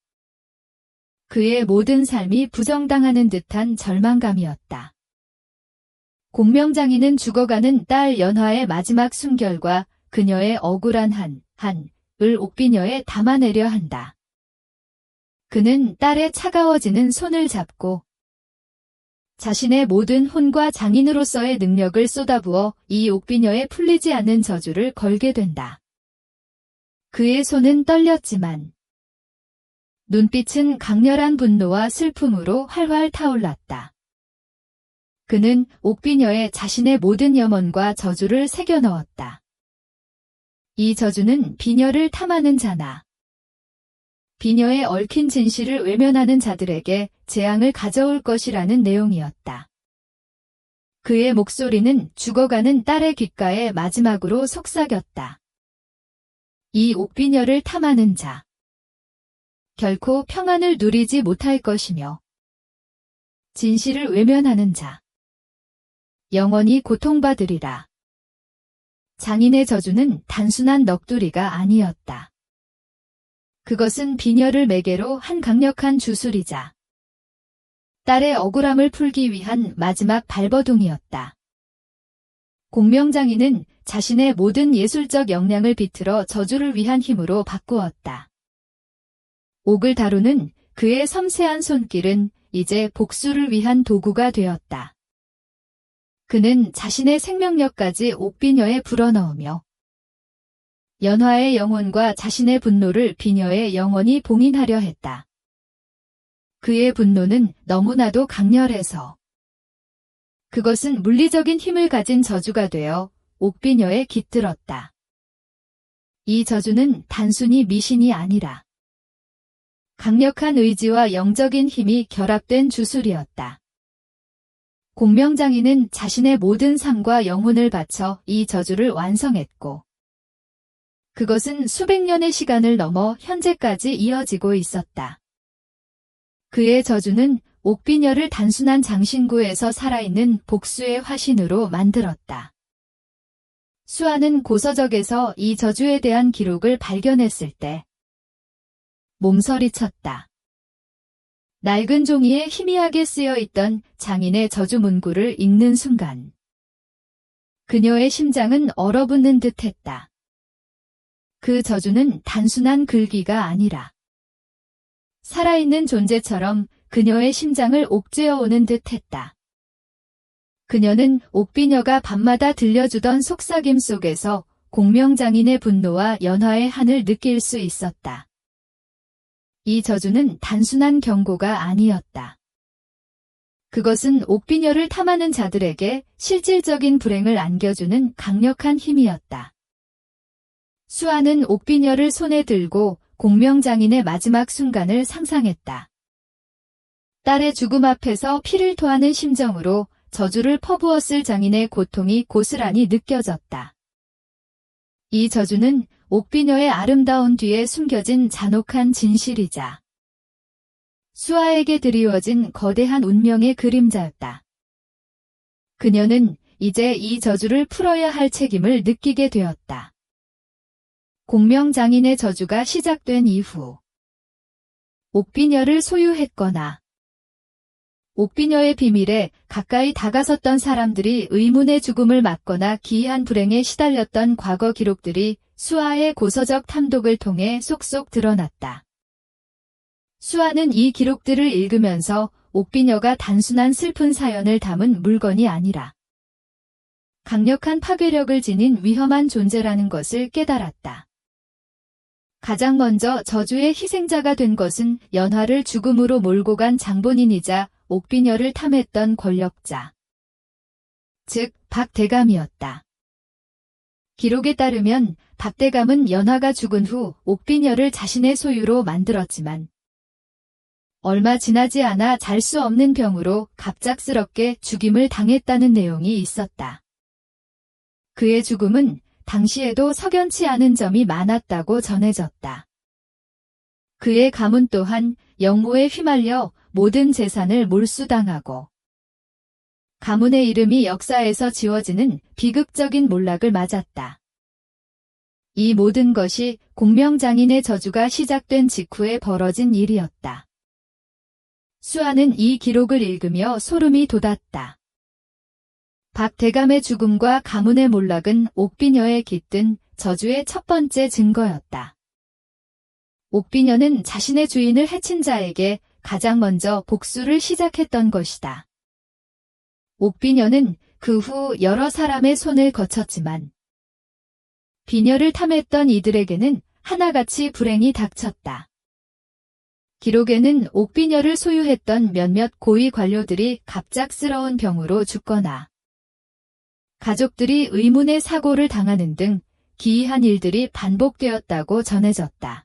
그의 모든 삶이 부정당하는 듯한 절망감이었다. 공명장인은 죽어가는 딸 연화의 마지막 순결과 그녀의 억울한 한을 옥비녀에 담아내려 한다. 그는 딸의 차가워지는 손을 잡고 자신의 모든 혼과 장인으로서의 능력을 쏟아부어 이 옥비녀에 풀리지 않는 저주를 걸게 된다. 그의 손은 떨렸지만 눈빛은 강렬한 분노와 슬픔으로 활활 타올랐다. 그는 옥비녀에 자신의 모든 염원과 저주를 새겨 넣었다. 이 저주는 비녀를 탐하는 자나 비녀에 얽힌 진실을 외면하는 자들에게 재앙을 가져올 것이라는 내용이었다. 그의 목소리는 죽어가는 딸의 귓가에 마지막으로 속삭였다. 이 옥비녀를 탐하는 자, 결코 평안을 누리지 못할 것이며 진실을 외면하는 자, 영원히 고통받으리라. 장인의 저주는 단순한 넋두리가 아니었다. 그것은 비녀를 매개로 한 강력한 주술이자 딸의 억울함을 풀기 위한 마지막 발버둥이었다. 공명장인은 자신의 모든 예술적 역량을 비틀어 저주를 위한 힘으로 바꾸었다. 옥을 다루는 그의 섬세한 손길은 이제 복수를 위한 도구가 되었다. 그는 자신의 생명력까지 옥비녀에 불어넣으며 연화의 영혼과 자신의 분노를 비녀에 영원히 봉인하려 했다. 그의 분노는 너무나도 강렬해서 그것은 물리적인 힘을 가진 저주가 되어 옥비녀에 깃들었다. 이 저주는 단순히 미신이 아니라 강력한 의지와 영적인 힘이 결합된 주술이었다. 공명장인은 자신의 모든 삶과 영혼을 바쳐 이 저주를 완성했고, 그것은 수백 년의 시간을 넘어 현재까지 이어지고 있었다. 그의 저주는 옥비녀를 단순한 장신구에서 살아있는 복수의 화신으로 만들었다. 수아는 고서적에서 이 저주에 대한 기록을 발견했을 때 몸서리쳤다. 낡은 종이에 희미하게 쓰여있던 장인의 저주 문구를 읽는 순간 그녀의 심장은 얼어붙는 듯했다. 그 저주는 단순한 글귀가 아니라 살아있는 존재처럼 그녀의 심장을 옥죄어오는 듯했다. 그녀는 옥비녀가 밤마다 들려주던 속삭임 속에서 공명장인의 분노와 연화의 한을 느낄 수 있었다. 이 저주는 단순한 경고가 아니었다. 그것은 옥비녀를 탐하는 자들에게 실질적인 불행을 안겨주는 강력한 힘이었다. 수아는 옥비녀를 손에 들고 공명장인의 마지막 순간을 상상했다. 딸의 죽음 앞에서 피를 토하는 심정으로 저주를 퍼부었을 장인의 고통이 고스란히 느껴졌다. 이 저주는 옥비녀의 아름다운 뒤에 숨겨진 잔혹한 진실이자 수아에게 드리워진 거대한 운명의 그림자였다. 그녀는 이제 이 저주를 풀어야 할 책임을 느끼게 되었다. 공명장인의 저주가 시작된 이후 옥비녀를 소유했거나 옥비녀의 비밀에 가까이 다가섰던 사람들이 의문의 죽음을 맞거나 기이한 불행에 시달렸던 과거 기록들이 수아의 고서적 탐독을 통해 쏙쏙 드러났다. 수아는 이 기록들을 읽으면서 옥비녀가 단순한 슬픈 사연을 담은 물건이 아니라 강력한 파괴력을 지닌 위험한 존재라는 것을 깨달았다. 가장 먼저 저주의 희생자가 된 것은 연화를 죽음으로 몰고 간 장본인이자 옥비녀를 탐했던 권력자, 즉 박대감이었다. 기록에 따르면 박대감은 연화가 죽은 후 옥비녀를 자신의 소유로 만들었지만 얼마 지나지 않아 잘 수 없는 병으로 갑작스럽게 죽임을 당했다는 내용이 있었다. 그의 죽음은 당시에도 석연치 않은 점이 많았다고 전해졌다. 그의 가문 또한 영모에 휘말려 모든 재산을 몰수당하고 가문의 이름이 역사에서 지워지는 비극적인 몰락을 맞았다. 이 모든 것이 공명장인의 저주가 시작된 직후에 벌어진 일이었다. 수아는 이 기록을 읽으며 소름이 돋았다. 박대감의 죽음과 가문의 몰락은 옥비녀에 깃든 저주의 첫 번째 증거였다. 옥비녀는 자신의 주인을 해친 자에게 가장 먼저 복수를 시작했던 것이다. 옥비녀는 그 후 여러 사람의 손을 거쳤지만 비녀를 탐했던 이들에게는 하나같이 불행이 닥쳤다. 기록에는 옥비녀를 소유했던 몇몇 고위 관료들이 갑작스러운 병으로 죽거나 가족들이 의문의 사고를 당하는 등 기이한 일들이 반복되었다고 전해졌다.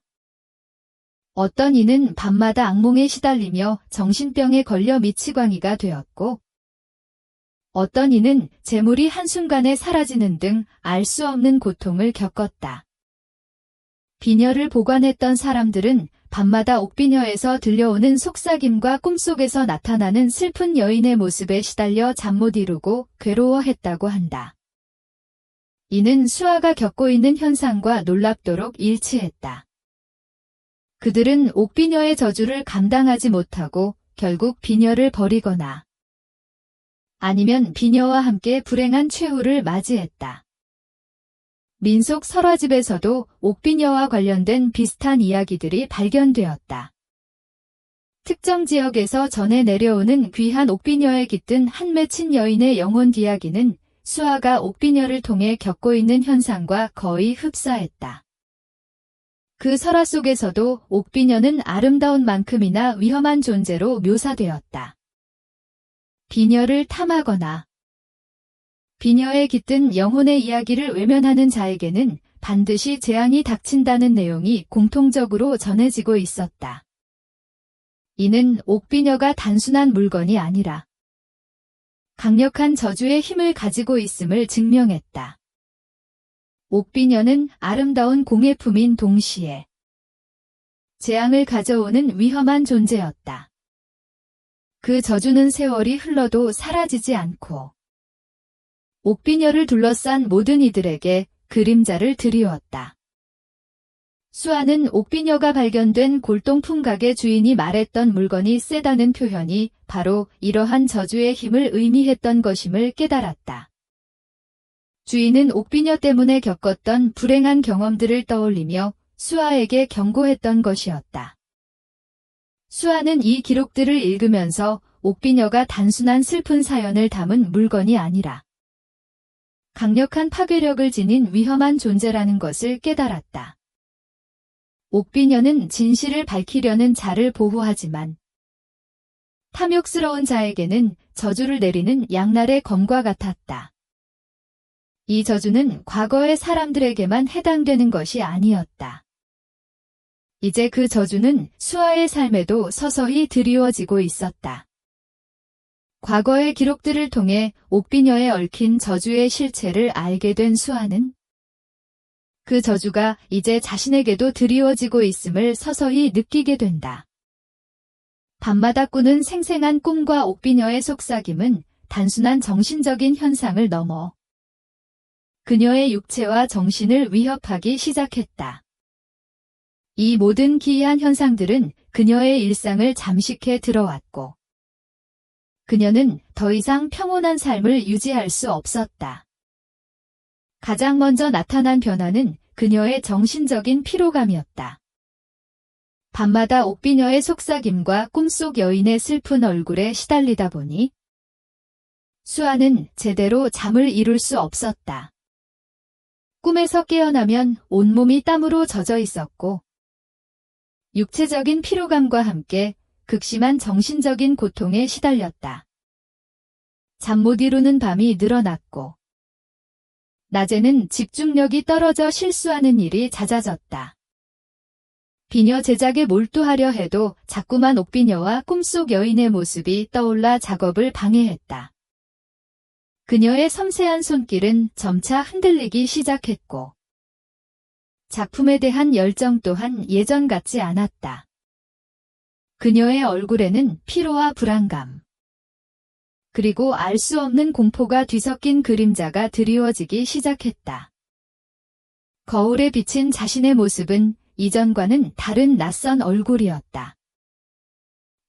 어떤 이는 밤마다 악몽에 시달리며 정신병에 걸려 미치광이가 되었고, 어떤 이는 재물이 한순간에 사라지는 등 알 수 없는 고통을 겪었다. 비녀를 보관했던 사람들은 밤마다 옥비녀에서 들려오는 속삭임과 꿈속에서 나타나는 슬픈 여인의 모습에 시달려 잠 못 이루고 괴로워했다고 한다. 이는 수아가 겪고 있는 현상과 놀랍도록 일치했다. 그들은 옥비녀의 저주를 감당하지 못하고 결국 비녀를 버리거나 아니면 비녀와 함께 불행한 최후를 맞이했다. 민속 설화집에서도 옥비녀와 관련된 비슷한 이야기들이 발견되었다. 특정 지역에서 전해 내려오는 귀한 옥비녀에 깃든 한 맺힌 여인의 영혼 이야기는 수아가 옥비녀를 통해 겪고 있는 현상과 거의 흡사했다. 그 설화 속에서도 옥비녀는 아름다운 만큼이나 위험한 존재로 묘사되었다. 비녀를 탐하거나 비녀의 깃든 영혼의 이야기를 외면하는 자에게는 반드시 재앙이 닥친다는 내용이 공통적으로 전해지고 있었다. 이는 옥비녀가 단순한 물건이 아니라 강력한 저주의 힘을 가지고 있음을 증명했다. 옥비녀는 아름다운 공예품인 동시에 재앙을 가져오는 위험한 존재였다. 그 저주는 세월이 흘러도 사라지지 않고 옥비녀를 둘러싼 모든 이들에게 그림자를 드리웠다. 수아는 옥비녀가 발견된 골동품각의 주인이 말했던 물건이 세다는 표현이 바로 이러한 저주의 힘을 의미했던 것임을 깨달았다. 주인은 옥비녀 때문에 겪었던 불행한 경험들을 떠올리며 수아에게 경고했던 것이었다. 수아는 이 기록들을 읽으면서 옥비녀가 단순한 슬픈 사연을 담은 물건이 아니라 강력한 파괴력을 지닌 위험한 존재라는 것을 깨달았다. 옥비녀는 진실을 밝히려는 자를 보호하지만 탐욕스러운 자에게는 저주를 내리는 양날의 검과 같았다. 이 저주는 과거의 사람들에게만 해당되는 것이 아니었다. 이제 그 저주는 수아의 삶에도 서서히 드리워지고 있었다. 과거의 기록들을 통해 옥비녀에 얽힌 저주의 실체를 알게 된 수아는 그 저주가 이제 자신에게도 드리워지고 있음을 서서히 느끼게 된다. 밤마다 꾸는 생생한 꿈과 옥비녀의 속삭임은 단순한 정신적인 현상을 넘어 그녀의 육체와 정신을 위협하기 시작했다. 이 모든 기이한 현상들은 그녀의 일상을 잠식해 들어왔고 그녀는 더 이상 평온한 삶을 유지할 수 없었다. 가장 먼저 나타난 변화는 그녀의 정신적인 피로감이었다. 밤마다 옥비녀의 속삭임과 꿈속 여인의 슬픈 얼굴에 시달리다 보니 수아는 제대로 잠을 이룰 수 없었다. 꿈에서 깨어나면 온몸이 땀으로 젖어 있었고 육체적인 피로감과 함께 극심한 정신적인 고통에 시달렸다. 잠 못 이루는 밤이 늘어났고 낮에는 집중력이 떨어져 실수하는 일이 잦아졌다. 비녀 제작에 몰두하려 해도 자꾸만 옥비녀와 꿈속 여인의 모습이 떠올라 작업을 방해했다. 그녀의 섬세한 손길은 점차 흔들리기 시작했고 작품에 대한 열정 또한 예전 같지 않았다. 그녀의 얼굴에는 피로와 불안감, 그리고 알 수 없는 공포가 뒤섞인 그림자가 드리워지기 시작했다. 거울에 비친 자신의 모습은 이전과는 다른 낯선 얼굴이었다.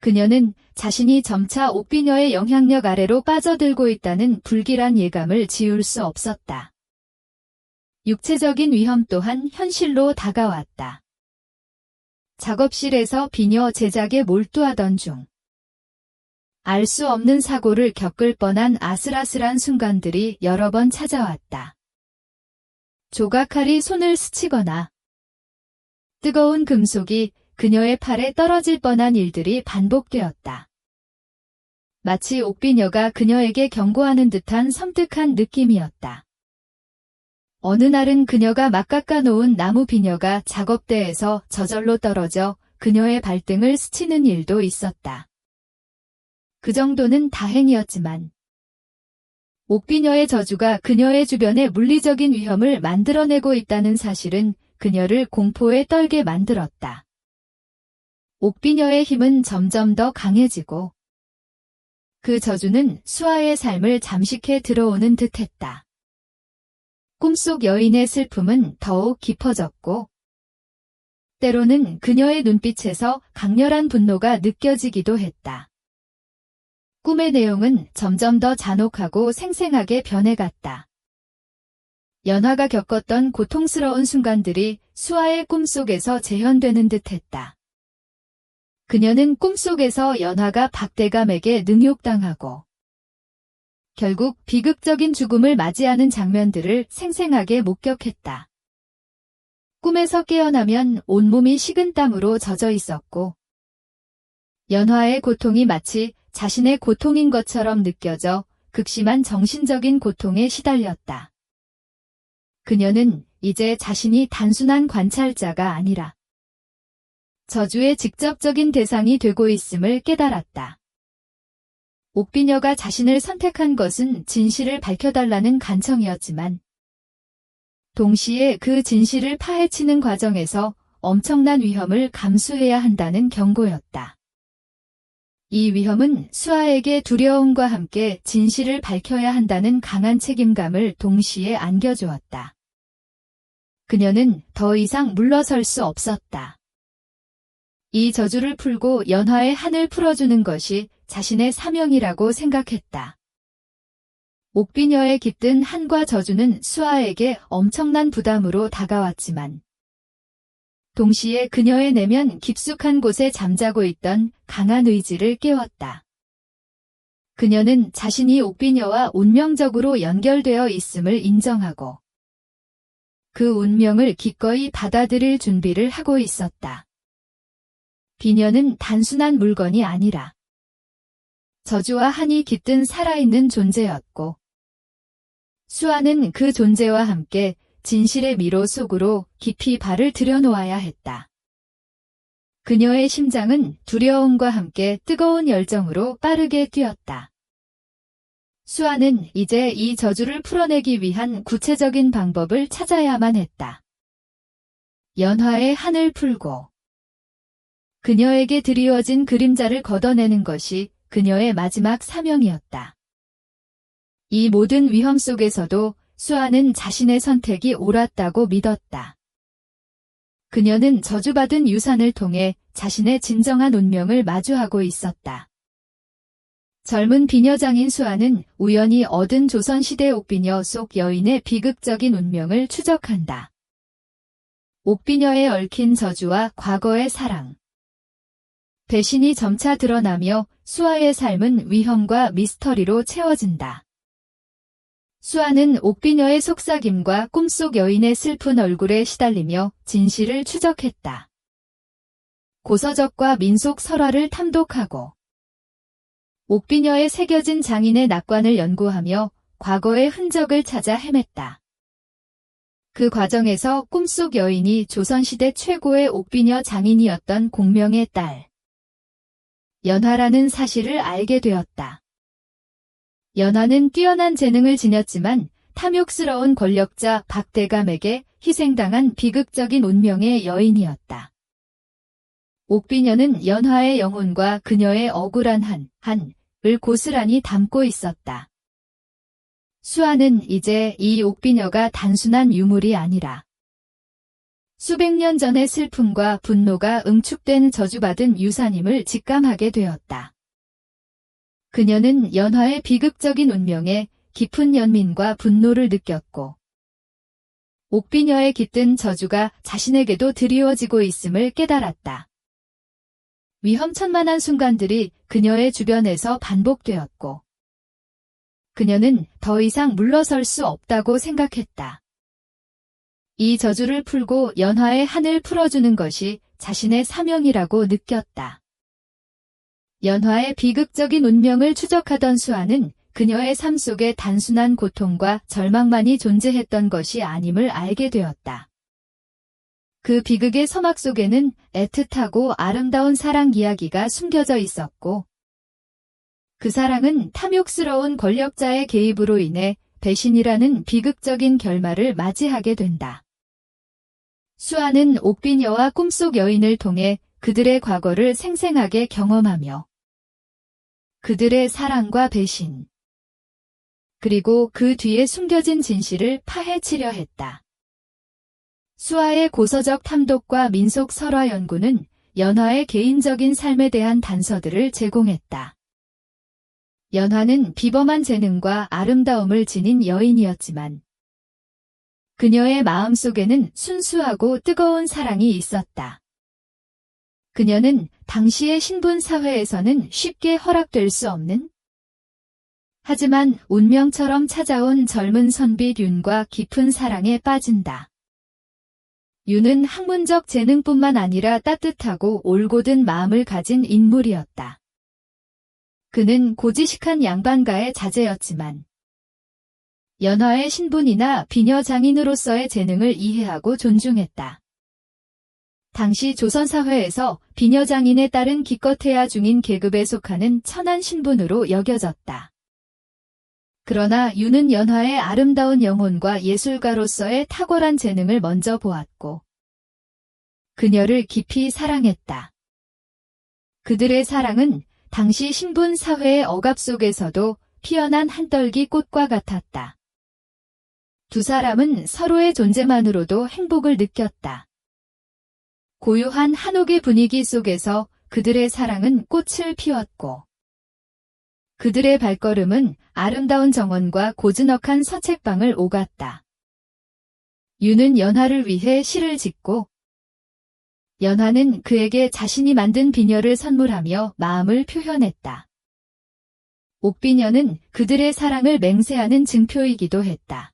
그녀는 자신이 점차 옥비녀의 영향력 아래로 빠져들고 있다는 불길한 예감을 지울 수 없었다. 육체적인 위험 또한 현실로 다가왔다. 작업실에서 비녀 제작에 몰두하던 중 알 수 없는 사고를 겪을 뻔한 아슬아슬한 순간들이 여러 번 찾아왔다. 조각칼이 손을 스치거나 뜨거운 금속이 그녀의 팔에 떨어질 뻔한 일들이 반복되었다. 마치 옥비녀가 그녀에게 경고하는 듯한 섬뜩한 느낌이었다. 어느 날은 그녀가 막 깎아놓은 나무 비녀가 작업대에서 저절로 떨어져 그녀의 발등을 스치는 일도 있었다. 그 정도는 다행이었지만 옥비녀의 저주가 그녀의 주변에 물리적인 위험을 만들어내고 있다는 사실은 그녀를 공포에 떨게 만들었다. 옥비녀의 힘은 점점 더 강해지고 그 저주는 수아의 삶을 잠식해 들어오는 듯했다. 꿈속 여인의 슬픔은 더욱 깊어졌고 때로는 그녀의 눈빛에서 강렬한 분노가 느껴지기도 했다. 꿈의 내용은 점점 더 잔혹하고 생생하게 변해갔다. 연화가 겪었던 고통스러운 순간들이 수아의 꿈속에서 재현되는 듯했다. 그녀는 꿈속에서 연화가 박대감에게 능욕당하고 결국 비극적인 죽음을 맞이하는 장면들을 생생하게 목격했다. 꿈에서 깨어나면 온몸이 식은땀으로 젖어 있었고 연화의 고통이 마치 자신의 고통인 것처럼 느껴져 극심한 정신적인 고통에 시달렸다. 그녀는 이제 자신이 단순한 관찰자가 아니라 저주의 직접적인 대상이 되고 있음을 깨달았다. 옥비녀가 자신을 선택한 것은 진실을 밝혀달라는 간청이었지만 동시에 그 진실을 파헤치는 과정에서 엄청난 위험을 감수해야 한다는 경고였다. 이 위험은 수아에게 두려움과 함께 진실을 밝혀야 한다는 강한 책임감을 동시에 안겨주었다. 그녀는 더 이상 물러설 수 없었다. 이 저주를 풀고 연화의 한을 풀어주는 것이 자신의 사명이라고 생각했다. 옥비녀의 깃든 한과 저주는 수아에게 엄청난 부담으로 다가왔지만 동시에 그녀의 내면 깊숙한 곳에 잠자고 있던 강한 의지를 깨웠다. 그녀는 자신이 옥비녀와 운명적으로 연결되어 있음을 인정하고 그 운명을 기꺼이 받아들일 준비를 하고 있었다. 비녀는 단순한 물건이 아니라 저주와 한이 깃든 살아있는 존재였고 수아는 그 존재와 함께 진실의 미로 속으로 깊이 발을 들여놓아야 했다. 그녀의 심장은 두려움과 함께 뜨거운 열정으로 빠르게 뛰었다. 수아는 이제 이 저주를 풀어내기 위한 구체적인 방법을 찾아야만 했다. 연화의 한을 풀고 그녀에게 드리워진 그림자를 걷어내는 것이 그녀의 마지막 사명이었다. 이 모든 위험 속에서도 수아는 자신의 선택이 옳았다고 믿었다. 그녀는 저주받은 유산을 통해 자신의 진정한 운명을 마주하고 있었다. 젊은 비녀장인 수아는 우연히 얻은 조선시대 옥비녀 속 여인의 비극적인 운명을 추적한다. 옥비녀에 얽힌 저주와 과거의 사랑, 배신이 점차 드러나며 수아의 삶은 위험과 미스터리로 채워진다. 수아는 옥비녀의 속삭임과 꿈속 여인의 슬픈 얼굴에 시달리며 진실을 추적했다. 고서적과 민속 설화를 탐독하고 옥비녀에 새겨진 장인의 낙관을 연구하며 과거의 흔적을 찾아 헤맸다. 그 과정에서 꿈속 여인이 조선시대 최고의 옥비녀 장인이었던 공명의 딸 연화라는 사실을 알게 되었다. 연화는 뛰어난 재능을 지녔지만 탐욕스러운 권력자 박대감에게 희생당한 비극적인 운명의 여인이었다. 옥비녀는 연화의 영혼과 그녀의 억울한 한을 고스란히 담고 있었다. 수아는 이제 이 옥비녀가 단순한 유물이 아니라 수백 년 전의 슬픔과 분노가 응축된 저주받은 유산임을 직감하게 되었다. 그녀는 연화의 비극적인 운명에 깊은 연민과 분노를 느꼈고 옥비녀에 깃든 저주가 자신에게도 드리워지고 있음을 깨달았다. 위험천만한 순간들이 그녀의 주변에서 반복되었고 그녀는 더 이상 물러설 수 없다고 생각했다. 이 저주를 풀고 연화의 한을 풀어주는 것이 자신의 사명이라고 느꼈다. 연화의 비극적인 운명을 추적하던 수아는 그녀의 삶 속에 단순한 고통과 절망만이 존재했던 것이 아님을 알게 되었다. 그 비극의 서막 속에는 애틋하고 아름다운 사랑 이야기가 숨겨져 있었고 그 사랑은 탐욕스러운 권력자의 개입으로 인해 배신이라는 비극적인 결말을 맞이하게 된다. 수아는 옥비녀와 꿈속 여인을 통해 그들의 과거를 생생하게 경험하며 그들의 사랑과 배신, 그리고 그 뒤에 숨겨진 진실을 파헤치려 했다. 수아의 고서적 탐독과 민속 설화 연구는 연화의 개인적인 삶에 대한 단서들을 제공했다. 연화는 비범한 재능과 아름다움을 지닌 여인이었지만 그녀의 마음속에는 순수하고 뜨거운 사랑이 있었다. 그녀는 당시의 신분 사회에서는 쉽게 허락될 수 없는 하지만 운명처럼 찾아온 젊은 선비 윤과 깊은 사랑에 빠진다. 윤은 학문적 재능뿐만 아니라 따뜻하고 올곧은 마음을 가진 인물이었다. 그는 고지식한 양반가의 자제였지만 연화의 신분이나 비녀 장인으로서의 재능을 이해하고 존중했다. 당시 조선사회에서 비녀 장인에 따른 기껏해야 중인 계급에 속하는 천한 신분으로 여겨졌다. 그러나 유는 연화의 아름다운 영혼과 예술가로서의 탁월한 재능을 먼저 보았고 그녀를 깊이 사랑했다. 그들의 사랑은 당시 신분 사회의 억압 속에서도 피어난 한떨기 꽃과 같았다. 두 사람은 서로의 존재만으로도 행복을 느꼈다. 고요한 한옥의 분위기 속에서 그들의 사랑은 꽃을 피웠고 그들의 발걸음은 아름다운 정원과 고즈넉한 서책방을 오갔다. 유는 연화를 위해 시를 짓고 연화는 그에게 자신이 만든 비녀를 선물하며 마음을 표현했다. 옥비녀는 그들의 사랑을 맹세하는 증표이기도 했다.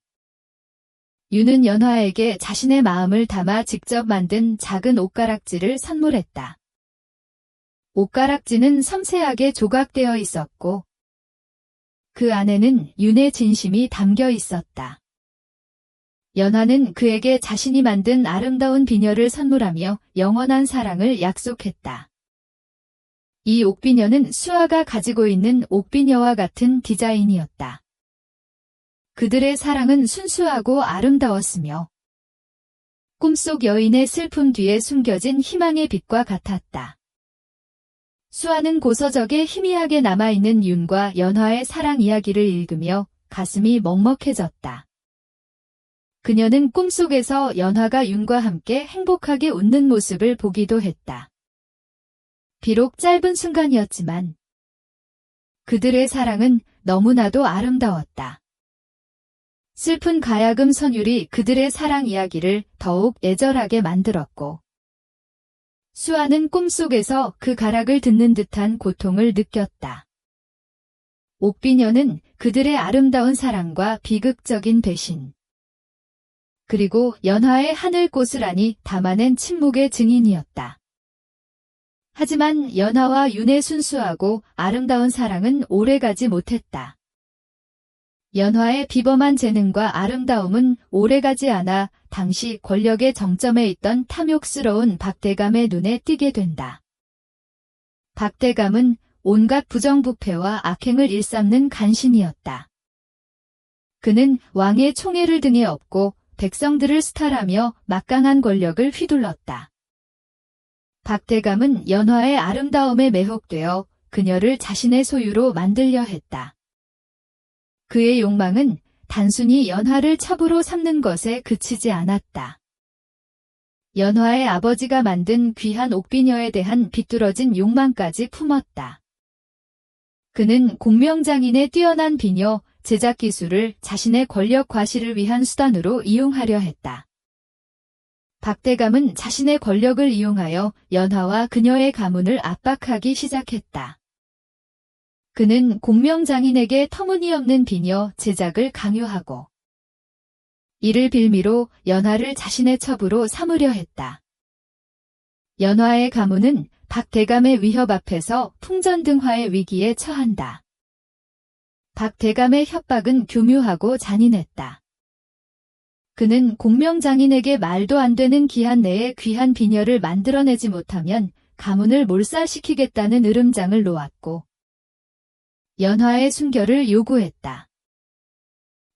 유는 연화에게 자신의 마음을 담아 직접 만든 작은 옷가락지를 선물했다. 옷가락지는 섬세하게 조각되어 있었고 그 안에는 윤의 진심이 담겨 있었다. 연화는 그에게 자신이 만든 아름다운 비녀를 선물하며 영원한 사랑을 약속했다. 이 옥비녀는 수아가 가지고 있는 옥비녀와 같은 디자인이었다. 그들의 사랑은 순수하고 아름다웠으며 꿈속 여인의 슬픔 뒤에 숨겨진 희망의 빛과 같았다. 수아는 고서적에 희미하게 남아있는 윤과 연화의 사랑 이야기를 읽으며 가슴이 먹먹해졌다. 그녀는 꿈속에서 연화가 윤과 함께 행복하게 웃는 모습을 보기도 했다. 비록 짧은 순간이었지만 그들의 사랑은 너무나도 아름다웠다. 슬픈 가야금 선율이 그들의 사랑 이야기를 더욱 애절하게 만들었고 수아는 꿈속에서 그 가락을 듣는 듯한 고통을 느꼈다. 옥비녀는 그들의 아름다운 사랑과 비극적인 배신 그리고 연화의 하늘 고스란히 담아낸 침묵의 증인이었다. 하지만 연화와 윤의 순수하고 아름다운 사랑은 오래가지 못했다. 연화의 비범한 재능과 아름다움은 오래가지 않아 당시 권력의 정점에 있던 탐욕스러운 박대감의 눈에 띄게 된다. 박대감은 온갖 부정부패와 악행을 일삼는 간신이었다. 그는 왕의 총애를 등에 업고 백성들을 수탈하며 막강한 권력을 휘둘렀다. 박대감은 연화의 아름다움에 매혹되어 그녀를 자신의 소유로 만들려 했다. 그의 욕망은 단순히 연화를 첩으로 삼는 것에 그치지 않았다. 연화의 아버지가 만든 귀한 옥비녀에 대한 비뚤어진 욕망까지 품었다. 그는 공명장인의 뛰어난 비녀 제작 기술을 자신의 권력 과시를 위한 수단으로 이용하려 했다. 박대감은 자신의 권력을 이용하여 연화와 그녀의 가문을 압박하기 시작했다. 그는 공명장인에게 터무니없는 비녀 제작을 강요하고 이를 빌미로 연화를 자신의 첩으로 삼으려 했다. 연화의 가문은 박대감의 위협 앞에서 풍전등화의 위기에 처한다. 박대감의 협박은 교묘하고 잔인했다. 그는 공명장인에게 말도 안 되는 기한 내에 귀한 비녀를 만들어내지 못하면 가문을 몰살시키겠다는 으름장을 놓았고 연화의 순결을 요구했다.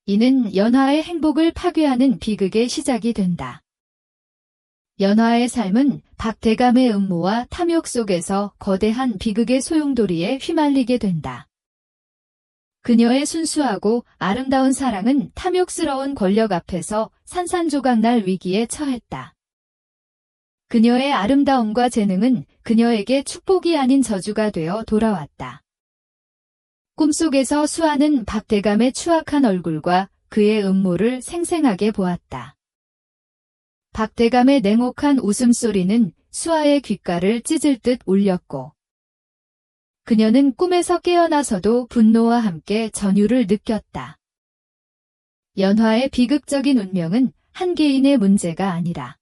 이는 연화의 행복을 파괴하는 비극의 시작이 된다. 연화의 삶은 박대감의 음모와 탐욕 속에서 거대한 비극의 소용돌이에 휘말리게 된다. 그녀의 순수하고 아름다운 사랑은 탐욕스러운 권력 앞에서 산산조각날 위기에 처했다. 그녀의 아름다움과 재능은 그녀에게 축복이 아닌 저주가 되어 돌아왔다. 꿈속에서 수아는 박대감의 추악한 얼굴과 그의 음모를 생생하게 보았다. 박대감의 냉혹한 웃음소리는 수아의 귓가를 찢을 듯 울렸고 그녀는 꿈에서 깨어나서도 분노와 함께 전율을 느꼈다. 연화의 비극적인 운명은 한 개인의 문제가 아니라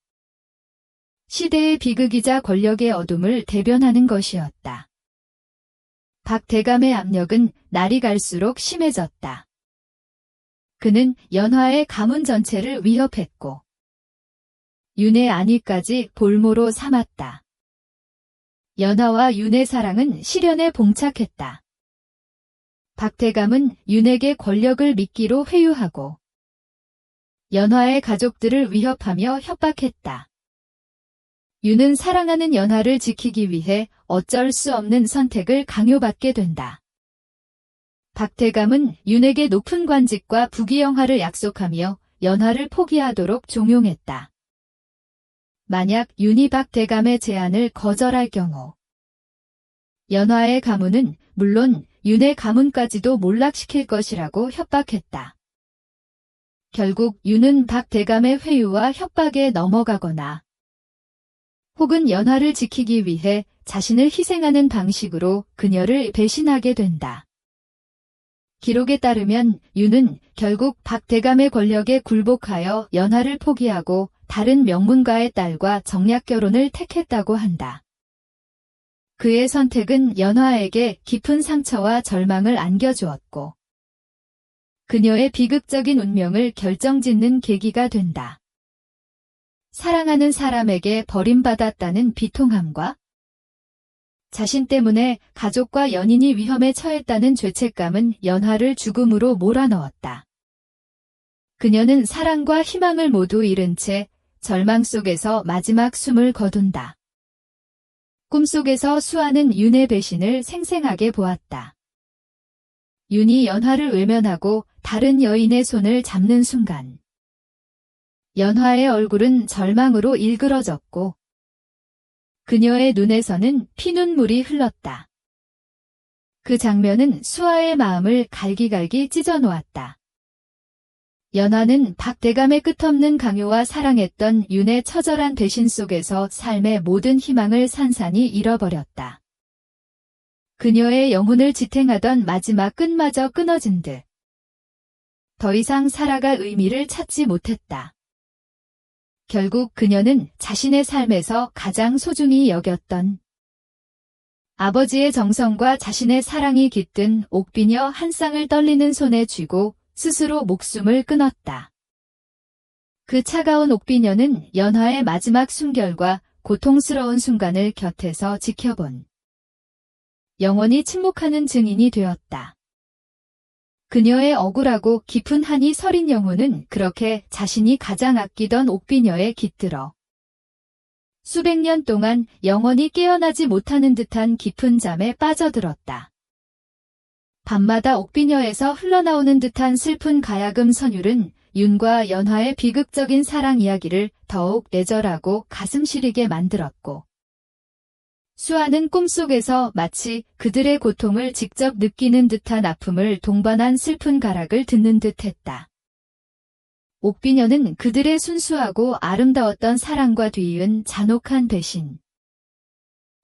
시대의 비극이자 권력의 어둠을 대변하는 것이었다. 박대감의 압력은 날이 갈수록 심해졌다. 그는 연화의 가문 전체를 위협했고 윤의 안위까지 볼모로 삼았다. 연화와 윤의 사랑은 시련에 봉착했다. 박대감은 윤에게 권력을 미끼로 회유하고 연화의 가족들을 위협하며 협박했다. 윤은 사랑하는 연화를 지키기 위해 어쩔 수 없는 선택을 강요받게 된다. 박대감은 윤에게 높은 관직과 부귀영화를 약속하며 연화를 포기하도록 종용했다. 만약 윤이 박대감의 제안을 거절할 경우 연화의 가문은 물론 윤의 가문까지도 몰락시킬 것이라고 협박했다. 결국 윤은 박대감의 회유와 협박에 넘어가거나 혹은 연화를 지키기 위해 자신을 희생하는 방식으로 그녀를 배신하게 된다. 기록에 따르면 윤은 결국 박대감의 권력에 굴복하여 연화를 포기하고 다른 명문가의 딸과 정략 결혼을 택했다고 한다. 그의 선택은 연화에게 깊은 상처와 절망을 안겨주었고 그녀의 비극적인 운명을 결정짓는 계기가 된다. 사랑하는 사람에게 버림받았다는 비통함과 자신 때문에 가족과 연인이 위험에 처했다는 죄책감은 연화를 죽음으로 몰아넣었다. 그녀는 사랑과 희망을 모두 잃은 채 절망 속에서 마지막 숨을 거둔다. 꿈속에서 수아는 윤의 배신을 생생하게 보았다. 윤이 연화를 외면하고 다른 여인의 손을 잡는 순간 연화의 얼굴은 절망으로 일그러졌고 그녀의 눈에서는 피눈물이 흘렀다. 그 장면은 수아의 마음을 갈기갈기 찢어놓았다. 연화는 박대감의 끝없는 강요와 사랑했던 윤의 처절한 배신 속에서 삶의 모든 희망을 산산이 잃어버렸다. 그녀의 영혼을 지탱하던 마지막 끈마저 끊어진 듯 더 이상 살아갈 의미를 찾지 못했다. 결국 그녀는 자신의 삶에서 가장 소중히 여겼던 아버지의 정성과 자신의 사랑이 깃든 옥비녀 한 쌍을 떨리는 손에 쥐고 스스로 목숨을 끊었다. 그 차가운 옥비녀는 연화의 마지막 숨결과 고통스러운 순간을 곁에서 지켜본 영원히 침묵하는 증인이 되었다. 그녀의 억울하고 깊은 한이 서린 영혼은 그렇게 자신이 가장 아끼던 옥비녀에 깃들어 수백 년 동안 영원히 깨어나지 못하는 듯한 깊은 잠에 빠져들었다. 밤마다 옥비녀에서 흘러나오는 듯한 슬픈 가야금 선율은 윤과 연화의 비극적인 사랑 이야기를 더욱 애절하고 가슴 시리게 만들었고 수아는 꿈속에서 마치 그들의 고통을 직접 느끼는 듯한 아픔을 동반한 슬픈 가락을 듣는 듯했다. 옥비녀는 그들의 순수하고 아름다웠던 사랑과 뒤이은 잔혹한 배신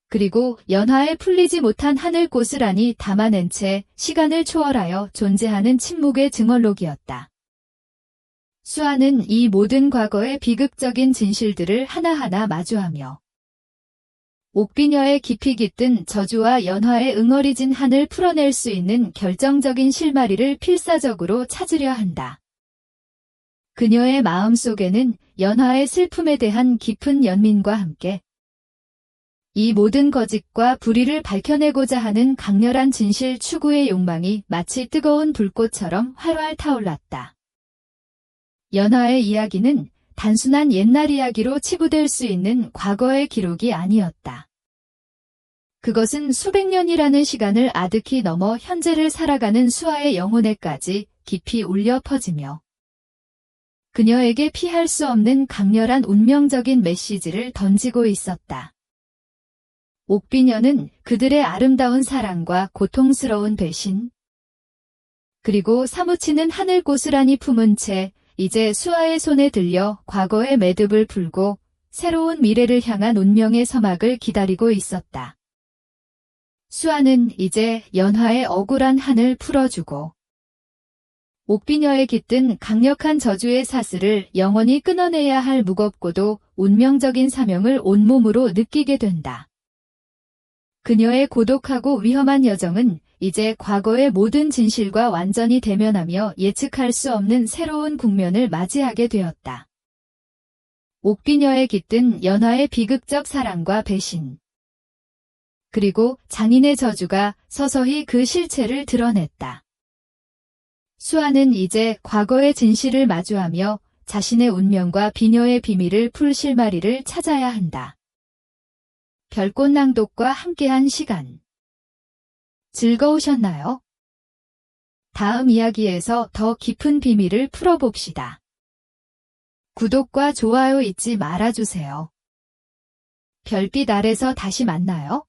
그리고 연화에 풀리지 못한 하늘 고스란히 담아낸 채 시간을 초월하여 존재하는 침묵의 증언록이었다. 수아는 이 모든 과거의 비극적인 진실들을 하나하나 마주하며 옥비녀의 깊이 깃든 저주와 연화의 응어리진 한을 풀어낼 수 있는 결정적인 실마리를 필사적으로 찾으려 한다. 그녀의 마음속에는 연화의 슬픔에 대한 깊은 연민과 함께 이 모든 거짓과 불의를 밝혀내고자 하는 강렬한 진실 추구의 욕망이 마치 뜨거운 불꽃처럼 활활 타올랐다. 연화의 이야기는 단순한 옛날 이야기로 치부될 수 있는 과거의 기록이 아니었다. 그것은 수백 년이라는 시간을 아득히 넘어 현재를 살아가는 수아의 영혼에까지 깊이 울려 퍼지며 그녀에게 피할 수 없는 강렬한 운명적인 메시지를 던지고 있었다. 옥비녀는 그들의 아름다운 사랑과 고통스러운 배신, 그리고 사무치는 하늘 고스란히 품은 채 이제 수아의 손에 들려 과거의 매듭을 풀고 새로운 미래를 향한 운명의 서막을 기다리고 있었다. 수아는 이제 연화의 억울한 한을 풀어주고 옥비녀에 깃든 강력한 저주의 사슬을 영원히 끊어내야 할 무겁고도 운명적인 사명을 온몸으로 느끼게 된다. 그녀의 고독하고 위험한 여정은 이제 과거의 모든 진실과 완전히 대면하며 예측할 수 없는 새로운 국면을 맞이하게 되었다. 옥비녀에 깃든 연화의 비극적 사랑과 배신. 그리고 장인의 저주가 서서히 그 실체를 드러냈다. 수아는 이제 과거의 진실을 마주하며 자신의 운명과 비녀의 비밀을 풀 실마리를 찾아야 한다. 별꽃 낭독과 함께한 시간. 즐거우셨나요? 다음 이야기에서 더 깊은 비밀을 풀어봅시다. 구독과 좋아요 잊지 말아주세요. 별빛 아래서 다시 만나요.